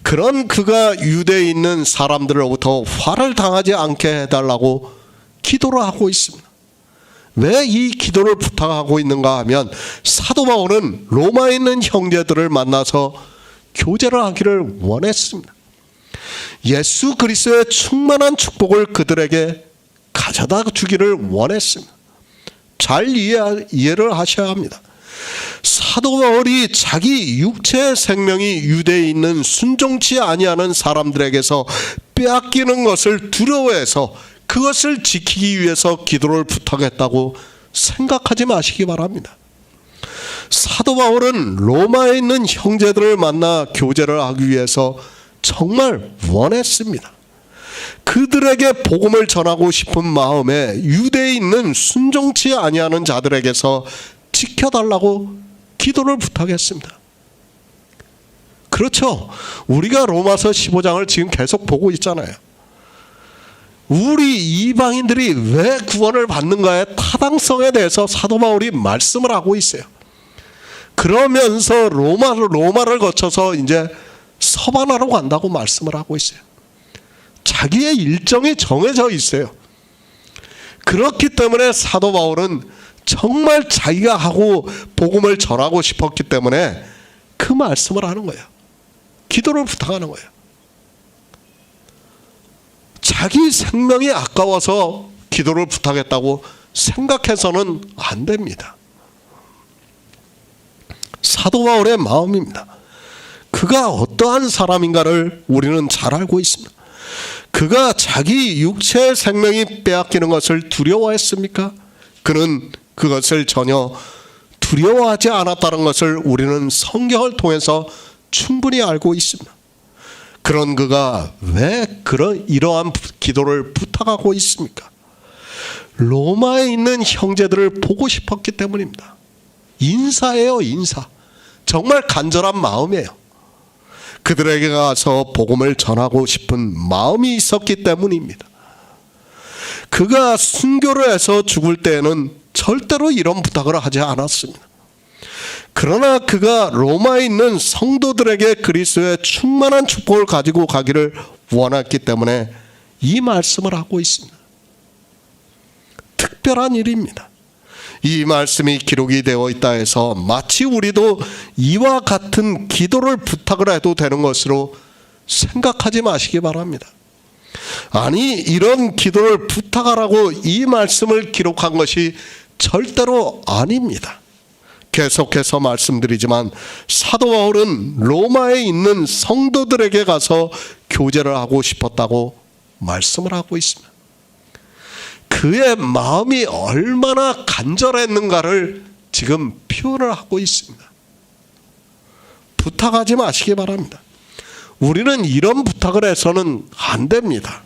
그런 그가 유대에 있는 사람들로부터 화를 당하지 않게 해달라고 기도를 하고 있습니다. 왜 이 기도를 부탁하고 있는가 하면 사도 바울은 로마에 있는 형제들을 만나서 교제를 하기를 원했습니다. 예수 그리스도의 충만한 축복을 그들에게 가져다 주기를 원했습니다. 잘 이해를 하셔야 합니다. 사도 바울이 자기 육체의 생명이 유대에 있는 순종치 아니하는 사람들에게서 빼앗기는 것을 두려워해서 그것을 지키기 위해서 기도를 부탁했다고 생각하지 마시기 바랍니다. 사도 바울은 로마에 있는 형제들을 만나 교제를 하기 위해서 정말 원했습니다. 그들에게 복음을 전하고 싶은 마음에 유대에 있는 순종치 아니하는 자들에게서 지켜달라고 기도를 부탁했습니다. 그렇죠. 우리가 로마서 15장을 지금 계속 보고 있잖아요. 우리 이방인들이 왜 구원을 받는가의 타당성에 대해서 사도 바울이 말씀을 하고 있어요. 그러면서 로마를 거쳐서 이제 서반하러 간다고 말씀을 하고 있어요. 자기의 일정이 정해져 있어요. 그렇기 때문에 사도 바울은 정말 자기가 하고 복음을 전하고 싶었기 때문에 그 말씀을 하는 거예요. 기도를 부탁하는 거예요. 자기 생명이 아까워서 기도를 부탁했다고 생각해서는 안 됩니다. 사도 바울의 마음입니다. 그가 어떠한 사람인가를 우리는 잘 알고 있습니다. 그가 자기 육체의 생명이 빼앗기는 것을 두려워했습니까? 그는 그것을 전혀 두려워하지 않았다는 것을 우리는 성경을 통해서 충분히 알고 있습니다. 그런 그가 왜 이러한 기도를 부탁하고 있습니까? 로마에 있는 형제들을 보고 싶었기 때문입니다. 인사예요, 인사. 정말 간절한 마음이에요. 그들에게 가서 복음을 전하고 싶은 마음이 있었기 때문입니다. 그가 순교를 해서 죽을 때에는 절대로 이런 부탁을 하지 않았습니다. 그러나 그가 로마에 있는 성도들에게 그리스도의 충만한 축복을 가지고 가기를 원했기 때문에 이 말씀을 하고 있습니다. 특별한 일입니다. 이 말씀이 기록이 되어 있다 해서 마치 우리도 이와 같은 기도를 부탁을 해도 되는 것으로 생각하지 마시기 바랍니다. 아니, 이런 기도를 부탁하라고 이 말씀을 기록한 것이 절대로 아닙니다. 계속해서 말씀드리지만 사도 바울은 로마에 있는 성도들에게 가서 교제를 하고 싶었다고 말씀을 하고 있습니다. 그의 마음이 얼마나 간절했는가를 지금 표현을 하고 있습니다. 부탁하지 마시기 바랍니다. 우리는 이런 부탁을 해서는 안 됩니다.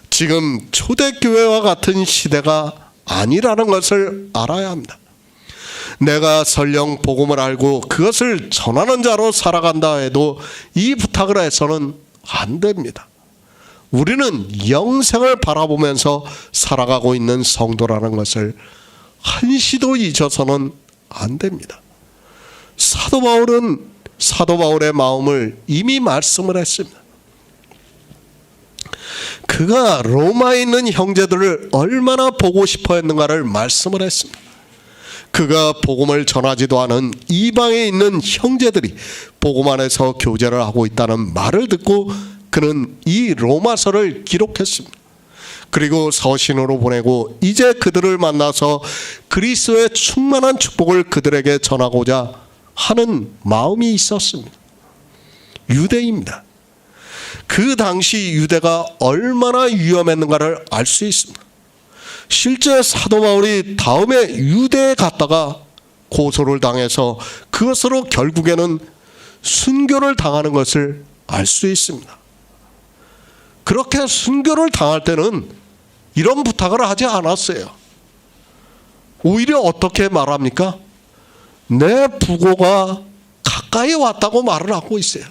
지금 초대교회와 같은 시대가 아니라는 것을 알아야 합니다. 내가 설령 복음을 알고 그것을 전하는 자로 살아간다 해도 이 부탁을 해서는 안 됩니다. 우리는 영생을 바라보면서 살아가고 있는 성도라는 것을 한시도 잊어서는 안 됩니다. 사도 바울은 사도 바울의 마음을 이미 말씀을 했습니다. 그가 로마에 있는 형제들을 얼마나 보고 싶어 했는가를 말씀을 했습니다. 그가 복음을 전하지도 않은 이방에 있는 형제들이 복음 안에서 교제를 하고 있다는 말을 듣고 그는 이 로마서를 기록했습니다. 그리고 서신으로 보내고 이제 그들을 만나서 그리스도의 충만한 축복을 그들에게 전하고자 하는 마음이 있었습니다. 유대입니다. 그 당시 유대가 얼마나 위험했는가를 알 수 있습니다. 실제 사도 바울이 다음에 유대에 갔다가 고소를 당해서 그것으로 결국에는 순교를 당하는 것을 알 수 있습니다. 그렇게 순교를 당할 때는 이런 부탁을 하지 않았어요. 오히려 어떻게 말합니까? 내 부고가 가까이 왔다고 말을 하고 있어요.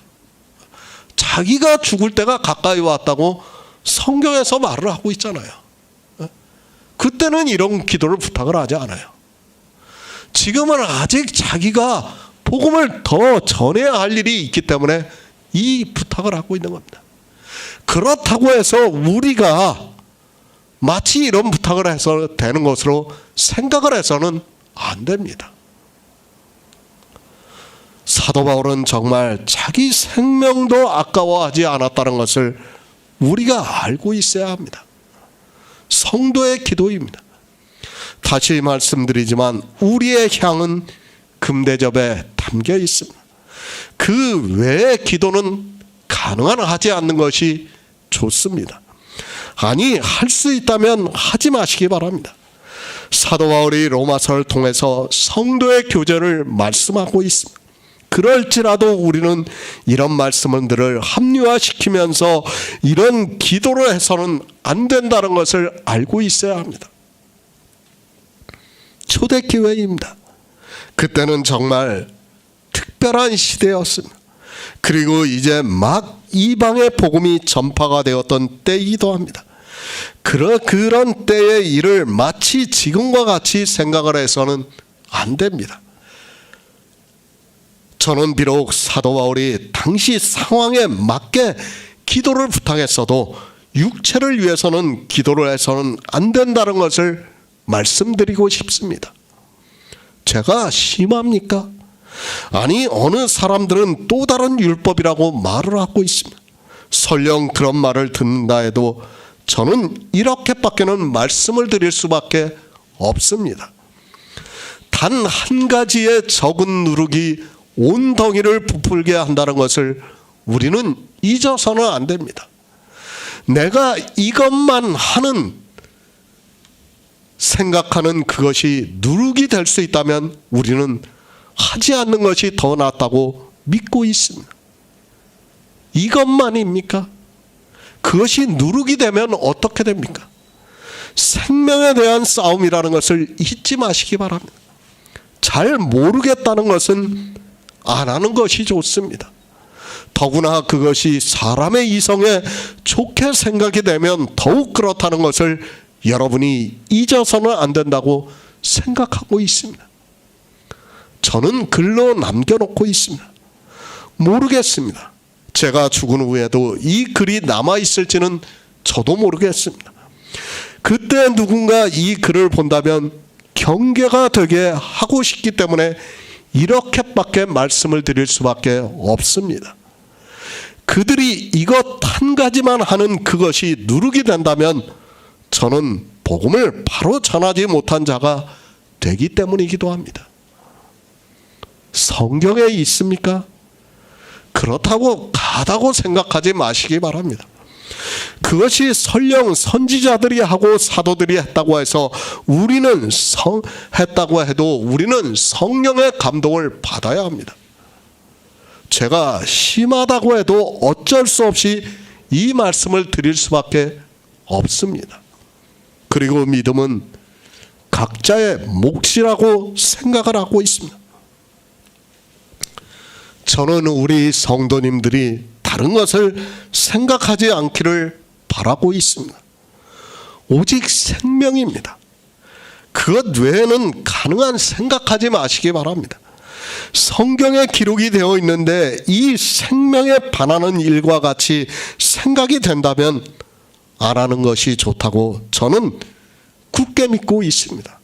자기가 죽을 때가 가까이 왔다고 성경에서 말을 하고 있잖아요. 그때는 이런 기도를 부탁을 하지 않아요. 지금은 아직 자기가 복음을 더 전해야 할 일이 있기 때문에 이 부탁을 하고 있는 겁니다. 그렇다고 해서 우리가 마치 이런 부탁을 해서 되는 것으로 생각을 해서는 안 됩니다. 사도 바울은 정말 자기 생명도 아까워하지 않았다는 것을 우리가 알고 있어야 합니다. 성도의 기도입니다. 다시 말씀드리지만 우리의 향은 금대접에 담겨 있습니다. 그 외의 기도는 가능한 하지 않는 것이 좋습니다. 아니, 할 수 있다면 하지 마시기 바랍니다. 사도 바울이 로마서를 통해서 성도의 교제를 말씀하고 있습니다. 그럴지라도 우리는 이런 말씀들을 합리화시키면서 이런 기도를 해서는 안 된다는 것을 알고 있어야 합니다. 초대교회입니다. 그때는 정말 특별한 시대였습니다. 그리고 이제 막 이방의 복음이 전파가 되었던 때이기도 합니다. 그런 때의 일을 마치 지금과 같이 생각을 해서는 안 됩니다. 저는 비록 사도 바울이 당시 상황에 맞게 기도를 부탁했어도 육체를 위해서는 기도를 해서는 안 된다는 것을 말씀드리고 싶습니다. 제가 심합니까? 아니, 어느 사람들은 또 다른 율법이라고 말을 하고 있습니다. 설령 그런 말을 듣는다 해도 저는 이렇게밖에는 말씀을 드릴 수밖에 없습니다. 단 한 가지의 적은 누룩이 온 덩이를 부풀게 한다는 것을 우리는 잊어서는 안 됩니다. 내가 이것만 하는 생각하는 그것이 누룩이 될 수 있다면 우리는 하지 않는 것이 더 낫다고 믿고 있습니다. 이것만입니까? 그것이 누룩이 되면 어떻게 됩니까? 생명에 대한 싸움이라는 것을 잊지 마시기 바랍니다. 잘 모르겠다는 것은 안 하는 것이 좋습니다. 더구나 그것이 사람의 이성에 좋게 생각이 되면 더욱 그렇다는 것을 여러분이 잊어서는 안 된다고 생각하고 있습니다. 저는 글로 남겨놓고 있습니다. 모르겠습니다. 제가 죽은 후에도 이 글이 남아있을지는 저도 모르겠습니다. 그때 누군가 이 글을 본다면 경계가 되게 하고 싶기 때문에 이렇게밖에 말씀을 드릴 수밖에 없습니다. 그들이 이것 한 가지만 하는 그것이 누룩이 된다면 저는 복음을 바로 전하지 못한 자가 되기 때문이기도 합니다. 성경에 있습니까? 그렇다고 가다고 생각하지 마시기 바랍니다. 그것이 설령 선지자들이 하고 사도들이 했다고 해서 우리는 했다고 해도 우리는 성령의 감동을 받아야 합니다. 제가 심하다고 해도 어쩔 수 없이 이 말씀을 드릴 수밖에 없습니다. 그리고 믿음은 각자의 몫이라고 생각을 하고 있습니다. 저는 우리 성도님들이 다른 것을 생각하지 않기를 바라고 있습니다. 오직 생명입니다. 그것 외에는 가능한 생각하지 마시기 바랍니다. 성경에 기록이 되어 있는데 이 생명에 반하는 일과 같이 생각이 된다면 안 하는 것이 좋다고 저는 굳게 믿고 있습니다.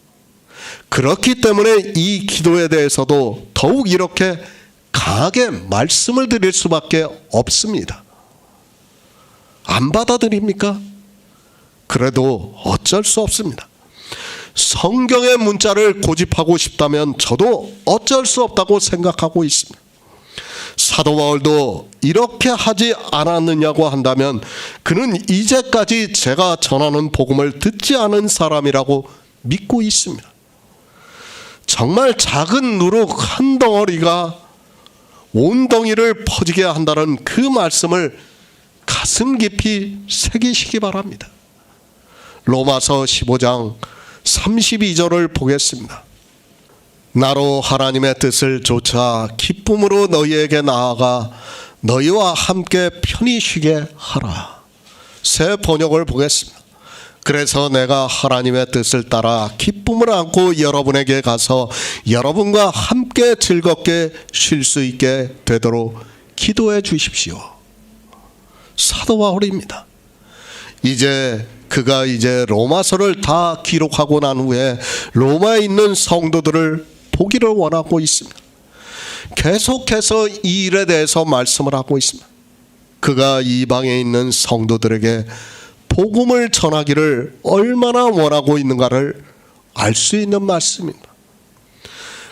그렇기 때문에 이 기도에 대해서도 더욱 이렇게 강하게 말씀을 드릴 수밖에 없습니다. 안 받아들입니까? 그래도 어쩔 수 없습니다. 성경의 문자를 고집하고 싶다면 저도 어쩔 수 없다고 생각하고 있습니다. 사도 바울도 이렇게 하지 않았느냐고 한다면 그는 이제까지 제가 전하는 복음을 듣지 않은 사람이라고 믿고 있습니다. 정말 작은 누룩 한 덩어리가 온 덩이를 퍼지게 한다는 그 말씀을 가슴 깊이 새기시기 바랍니다. 로마서 15장 32절을 보겠습니다. 나로 하나님의 뜻을 좇아 기쁨으로 너희에게 나아가 너희와 함께 편히 쉬게 하라. 새 번역을 보겠습니다. 그래서 내가 하나님의 뜻을 따라 기쁨을 안고 여러분에게 가서 여러분과 함께 즐겁게 쉴 수 있게 되도록 기도해 주십시오. 사도 바울입니다. 그가 이제 로마서를 다 기록하고 난 후에 로마에 있는 성도들을 보기를 원하고 있습니다. 계속해서 이 일에 대해서 말씀을 하고 있습니다. 그가 이방에 있는 성도들에게 복음을 전하기를 얼마나 원하고 있는가를 알 수 있는 말씀입니다.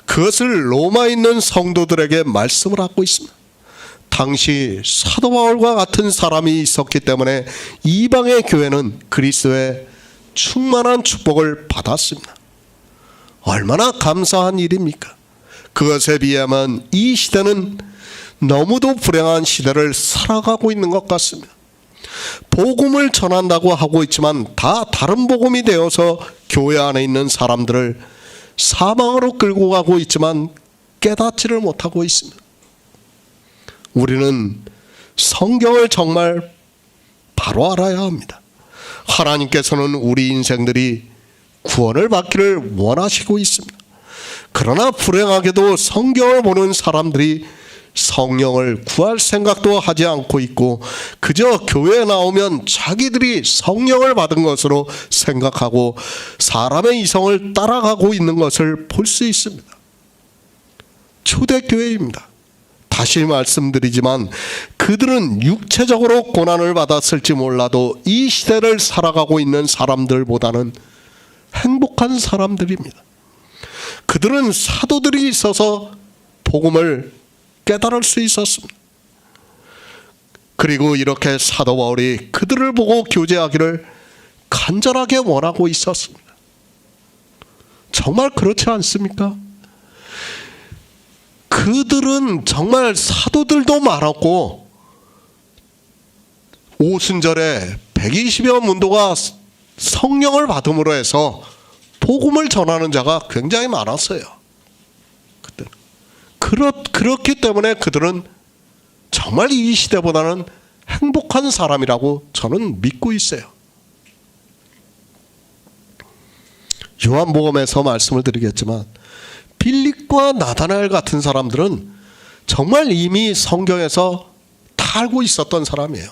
그것을 로마에 있는 성도들에게 말씀을 하고 있습니다. 당시 사도 바울과 같은 사람이 있었기 때문에 이방의 교회는 그리스도의 충만한 축복을 받았습니다. 얼마나 감사한 일입니까? 그것에 비하면 이 시대는 너무도 불행한 시대를 살아가고 있는 것 같습니다. 복음을 전한다고 하고 있지만 다 다른 복음이 되어서 교회 안에 있는 사람들을 사망으로 끌고 가고 있지만 깨닫지를 못하고 있습니다. 우리는 성경을 정말 바로 알아야 합니다. 하나님께서는 우리 인생들이 구원을 받기를 원하시고 있습니다. 그러나 불행하게도 성경을 보는 사람들이 성령을 구할 생각도 하지 않고 있고 그저 교회에 나오면 자기들이 성령을 받은 것으로 생각하고 사람의 이성을 따라가고 있는 것을 볼 수 있습니다. 초대교회입니다. 다시 말씀드리지만 그들은 육체적으로 고난을 받았을지 몰라도 이 시대를 살아가고 있는 사람들보다는 행복한 사람들입니다. 그들은 사도들이 있어서 복음을 깨달을 수 있었습니다. 그리고 이렇게 사도 바울이 그들을 보고 교제하기를 간절하게 원하고 있었습니다. 정말 그렇지 않습니까? 그들은 정말 사도들도 많았고 오순절에 120여 문도가 성령을 받음으로 해서 복음을 전하는 자가 굉장히 많았어요. 그렇기 때문에 그들은 정말 이 시대보다는 행복한 사람이라고 저는 믿고 있어요. 요한복음에서 말씀을 드리겠지만 빌립과 나다나엘 같은 사람들은 정말 이미 성경에서 다 알고 있었던 사람이에요.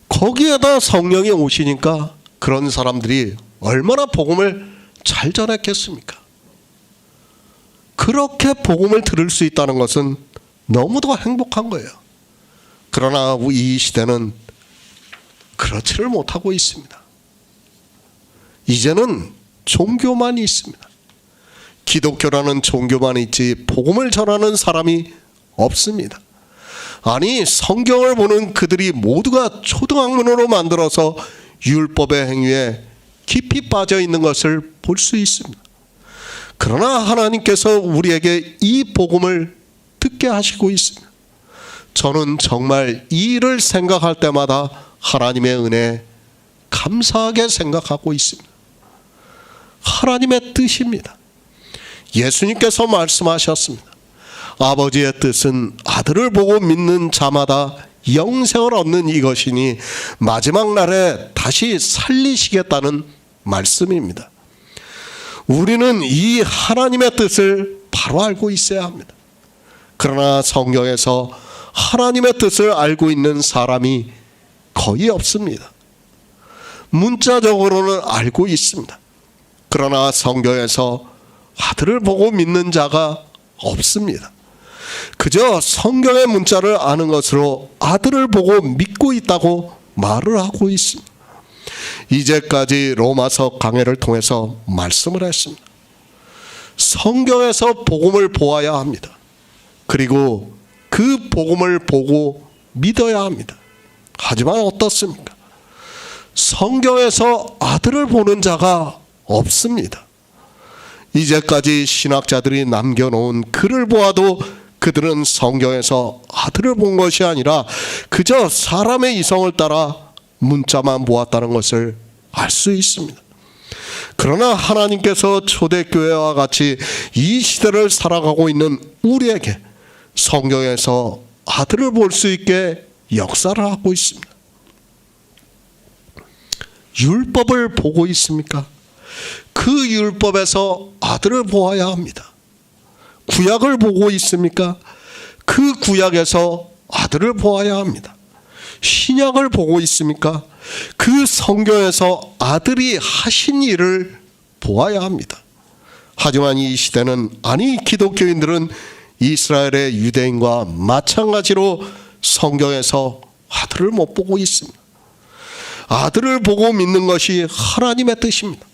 거기에다 성령이 오시니까 그런 사람들이 얼마나 복음을 잘 전했겠습니까? 그렇게 복음을 들을 수 있다는 것은 너무도 행복한 거예요. 그러나 이 시대는 그렇지를 못하고 있습니다. 이제는 종교만 있습니다. 기독교라는 종교만 있지 복음을 전하는 사람이 없습니다. 아니 성경을 보는 그들이 모두가 초등학문으로 만들어서 율법의 행위에 깊이 빠져 있는 것을 볼 수 있습니다. 그러나 하나님께서 우리에게 이 복음을 듣게 하시고 있습니다. 저는 정말 이 일을 생각할 때마다 하나님의 은혜 감사하게 생각하고 있습니다. 하나님의 뜻입니다. 예수님께서 말씀하셨습니다. 아버지의 뜻은 아들을 보고 믿는 자마다 영생을 얻는 이것이니 마지막 날에 다시 살리시겠다는 말씀입니다. 우리는 이 하나님의 뜻을 바로 알고 있어야 합니다. 그러나 성경에서 하나님의 뜻을 알고 있는 사람이 거의 없습니다. 문자적으로는 알고 있습니다. 그러나 성경에서 아들을 보고 믿는 자가 없습니다. 그저 성경의 문자를 아는 것으로 아들을 보고 믿고 있다고 말을 하고 있습니다. 이제까지 로마서 강해를 통해서 말씀을 했습니다. 성경에서 복음을 보아야 합니다. 그리고 그 복음을 보고 믿어야 합니다. 하지만 어떻습니까? 성경에서 아들을 보는 자가 없습니다. 이제까지 신학자들이 남겨놓은 글을 보아도 그들은 성경에서 아들을 본 것이 아니라 그저 사람의 이성을 따라 문자만 보았다는 것을 알 수 있습니다. 그러나 하나님께서 초대교회와 같이 이 시대를 살아가고 있는 우리에게 성경에서 아들을 볼 수 있게 역사를 하고 있습니다. 율법을 보고 있습니까? 그 율법에서 아들을 보아야 합니다. 구약을 보고 있습니까? 그 구약에서 아들을 보아야 합니다. 신약을 보고 있습니까? 그 성경에서 아들이 하신 일을 보아야 합니다. 하지만 이 시대는, 아니 기독교인들은 이스라엘의 유대인과 마찬가지로 성경에서 아들을 못 보고 있습니다. 아들을 보고 믿는 것이 하나님의 뜻입니다.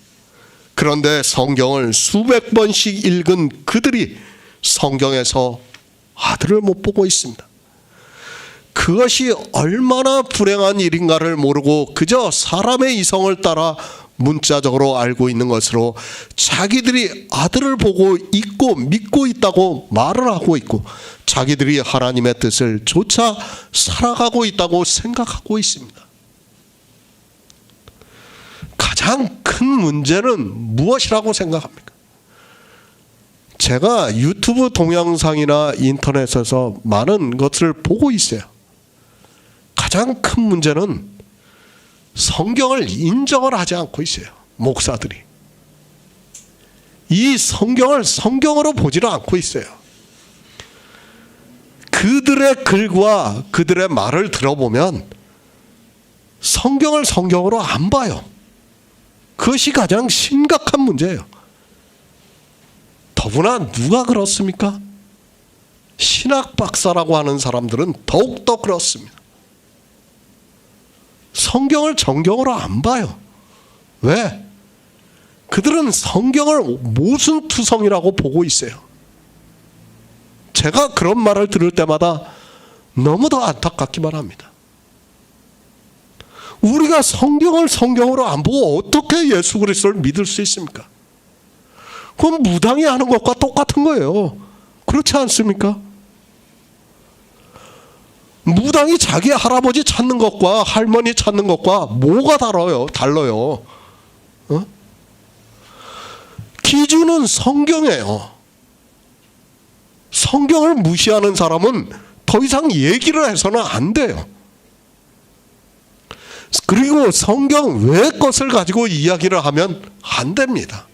그런데 성경을 수백 번씩 읽은 그들이 성경에서 아들을 못 보고 있습니다. 그것이 얼마나 불행한 일인가를 모르고 그저 사람의 이성을 따라 문자적으로 알고 있는 것으로 자기들이 아들을 보고 있고 믿고 있다고 말을 하고 있고, 자기들이 하나님의 뜻을 조차 살아가고 있다고 생각하고 있습니다. 가장 큰 문제는 무엇이라고 생각합니까? 제가 유튜브 동영상이나 인터넷에서 많은 것을 보고 있어요. 가장 큰 문제는 성경을 인정을 하지 않고 있어요. 목사들이 이 성경을 성경으로 보지를 않고 있어요. 그들의 글과 그들의 말을 들어보면 성경을 성경으로 안 봐요. 그것이 가장 심각한 문제예요. 더구나 누가 그렇습니까? 신학 박사라고 하는 사람들은 더욱더 그렇습니다. 성경을 정경으로 안 봐요. 왜? 그들은 성경을 모순투성이라고 보고 있어요. 제가 그런 말을 들을 때마다 너무도 안타깝기만 합니다. 우리가 성경을 성경으로 안 보고 어떻게 예수 그리스도를 믿을 수 있습니까? 그건 무당이 하는 것과 똑같은 거예요. 그렇지 않습니까? 무당이 자기 할아버지 찾는 것과 할머니 찾는 것과 뭐가 달라요? 기준은 성경이에요. 성경을 무시하는 사람은 더 이상 얘기를 해서는 안 돼요. 그리고 성경 외의 것을 가지고 이야기를 하면 안 됩니다.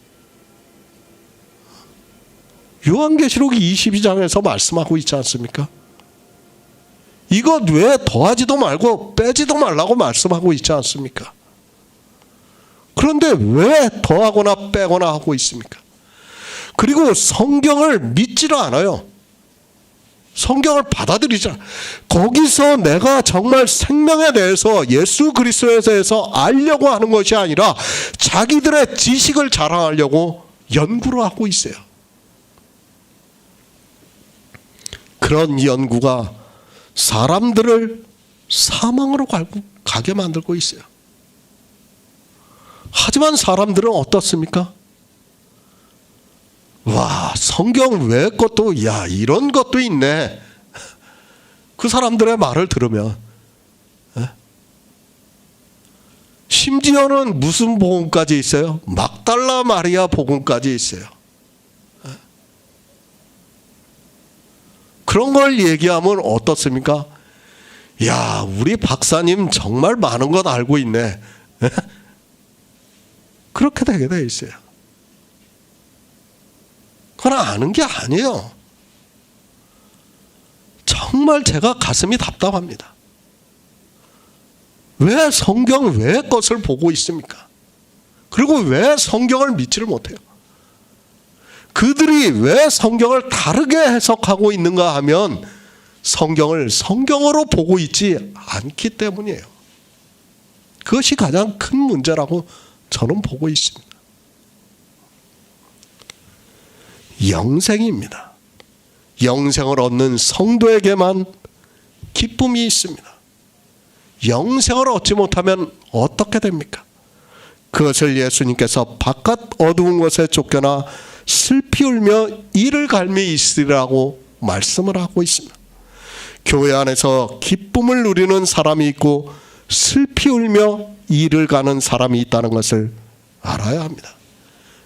요한계시록 22장에서 말씀하고 있지 않습니까? 이것 왜 더하지도 말고 빼지도 말라고 말씀하고 있지 않습니까? 그런데 왜 더하거나 빼거나 하고 있습니까? 그리고 성경을 믿지를 않아요. 성경을 받아들이지 않아요. 거기서 내가 정말 생명에 대해서 예수 그리스도에 대해서 알려고 하는 것이 아니라 자기들의 지식을 자랑하려고 연구를 하고 있어요. 그런 연구가 사람들을 사망으로 가게 만들고 있어요. 하지만 사람들은 어떻습니까? 와, 성경 외의 것도, 야, 이런 것도 있네. 그 사람들의 말을 들으면, 심지어는 무슨 복음까지 있어요? 막달라 마리아 복음까지 있어요. 그런 걸 얘기하면 어떻습니까? 야, 우리 박사님 정말 많은 것 알고 있네. 그렇게 되게 돼 있어요. 그건 아는 게 아니에요. 정말 제가 가슴이 답답합니다. 왜 성경 외의 것을 보고 있습니까? 그리고 왜 성경을 믿지를 못해요? 그들이 왜 성경을 다르게 해석하고 있는가 하면 성경을 성경으로 보고 있지 않기 때문이에요. 그것이 가장 큰 문제라고 저는 보고 있습니다. 영생입니다. 영생을 얻는 성도에게만 기쁨이 있습니다. 영생을 얻지 못하면 어떻게 됩니까? 그것을 예수님께서 바깥 어두운 곳에 쫓겨나 슬피 울며 이를 갈미 있으리라고 말씀을 하고 있습니다. 교회 안에서 기쁨을 누리는 사람이 있고 슬피 울며 이를 가는 사람이 있다는 것을 알아야 합니다.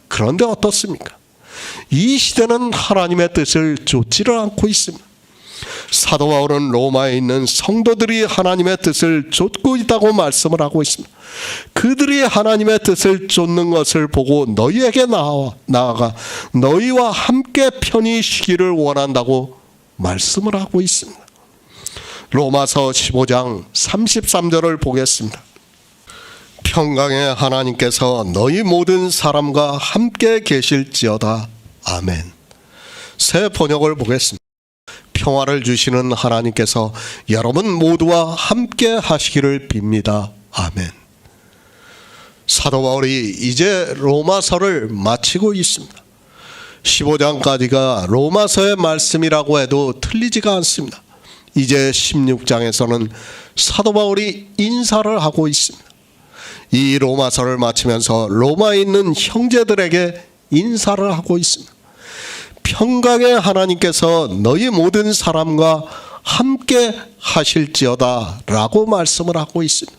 그런데 어떻습니까? 이 시대는 하나님의 뜻을 좇지를 않고 있습니다. 사도 바울은 로마에 있는 성도들이 하나님의 뜻을 좇고 있다고 말씀을 하고 있습니다. 그들이 하나님의 뜻을 좇는 것을 보고 너희에게 나아가 너희와 함께 편히 쉬기를 원한다고 말씀을 하고 있습니다. 로마서 15장 33절을 보겠습니다. 평강의 하나님께서 너희 모든 사람과 함께 계실지어다. 아멘. 새 번역을 보겠습니다. 평화를 주시는 하나님께서 여러분 모두와 함께 하시기를 빕니다. 아멘. 사도 바울이 이제 로마서를 마치고 있습니다. 15장까지가 로마서의 말씀이라고 해도 틀리지가 않습니다. 이제 16장에서는 사도 바울이 인사를 하고 있습니다. 이 로마서를 마치면서 로마에 있는 형제들에게 인사를 하고 있습니다. 평강의 하나님께서 너희 모든 사람과 함께 하실지어다 라고 말씀을 하고 있습니다.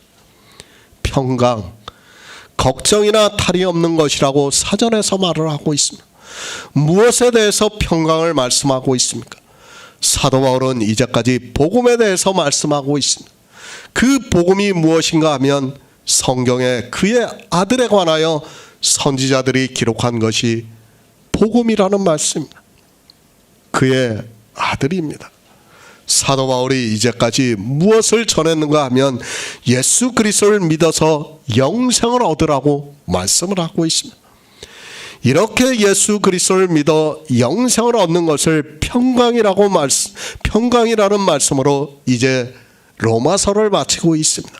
평강, 걱정이나 탈이 없는 것이라고 사전에서 말을 하고 있습니다. 무엇에 대해서 평강을 말씀하고 있습니까? 사도 바울은 이제까지 복음에 대해서 말씀하고 있습니다. 그 복음이 무엇인가 하면 성경에 그의 아들에 관하여 선지자들이 기록한 것이 복음이라는 말씀입니다. 그의 아들입니다. 사도 바울이 이제까지 무엇을 전했는가 하면 예수 그리스도를 믿어서 영생을 얻으라고 말씀을 하고 있습니다. 이렇게 예수 그리스도를 믿어 영생을 얻는 것을 평강이라는 말씀으로 이제 로마서를 마치고 있습니다.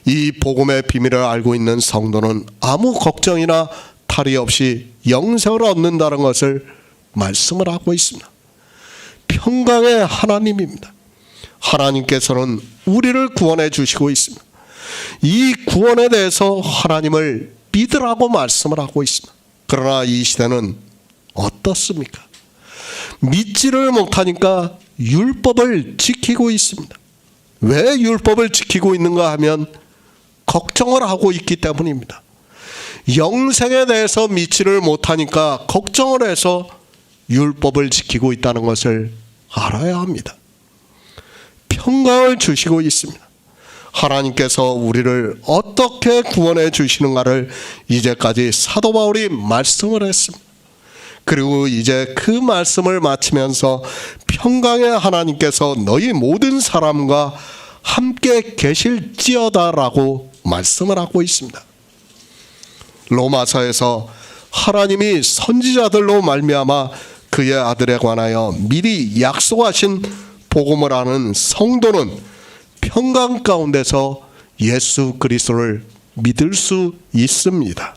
이 복음의 비밀을 알고 있는 성도는 아무 걱정이나 탈이 없이 영생을 얻는다는 것을 말씀을 하고 있습니다. 평강의 하나님입니다. 하나님께서는 우리를 구원해 주시고 있습니다. 이 구원에 대해서 하나님을 믿으라고 말씀을 하고 있습니다. 그러나 이 시대는 어떻습니까? 믿지를 못하니까 율법을 지키고 있습니다. 왜 율법을 지키고 있는가 하면 걱정을 하고 있기 때문입니다. 영생에 대해서 믿지를 못하니까 걱정을 해서 율법을 지키고 있다는 것을 알아야 합니다. 평강을 주시고 있습니다. 하나님께서 우리를 어떻게 구원해 주시는가를 이제까지 사도 바울이 말씀을 했습니다. 그리고 이제 그 말씀을 마치면서 평강의 하나님께서 너희 모든 사람과 함께 계실지어다라고 말씀을 하고 있습니다. 로마서에서 하나님이 선지자들로 말미암아 그의 아들에 관하여 미리 약속하신 복음을 아는 성도는 평강 가운데서 예수 그리스도를 믿을 수 있습니다.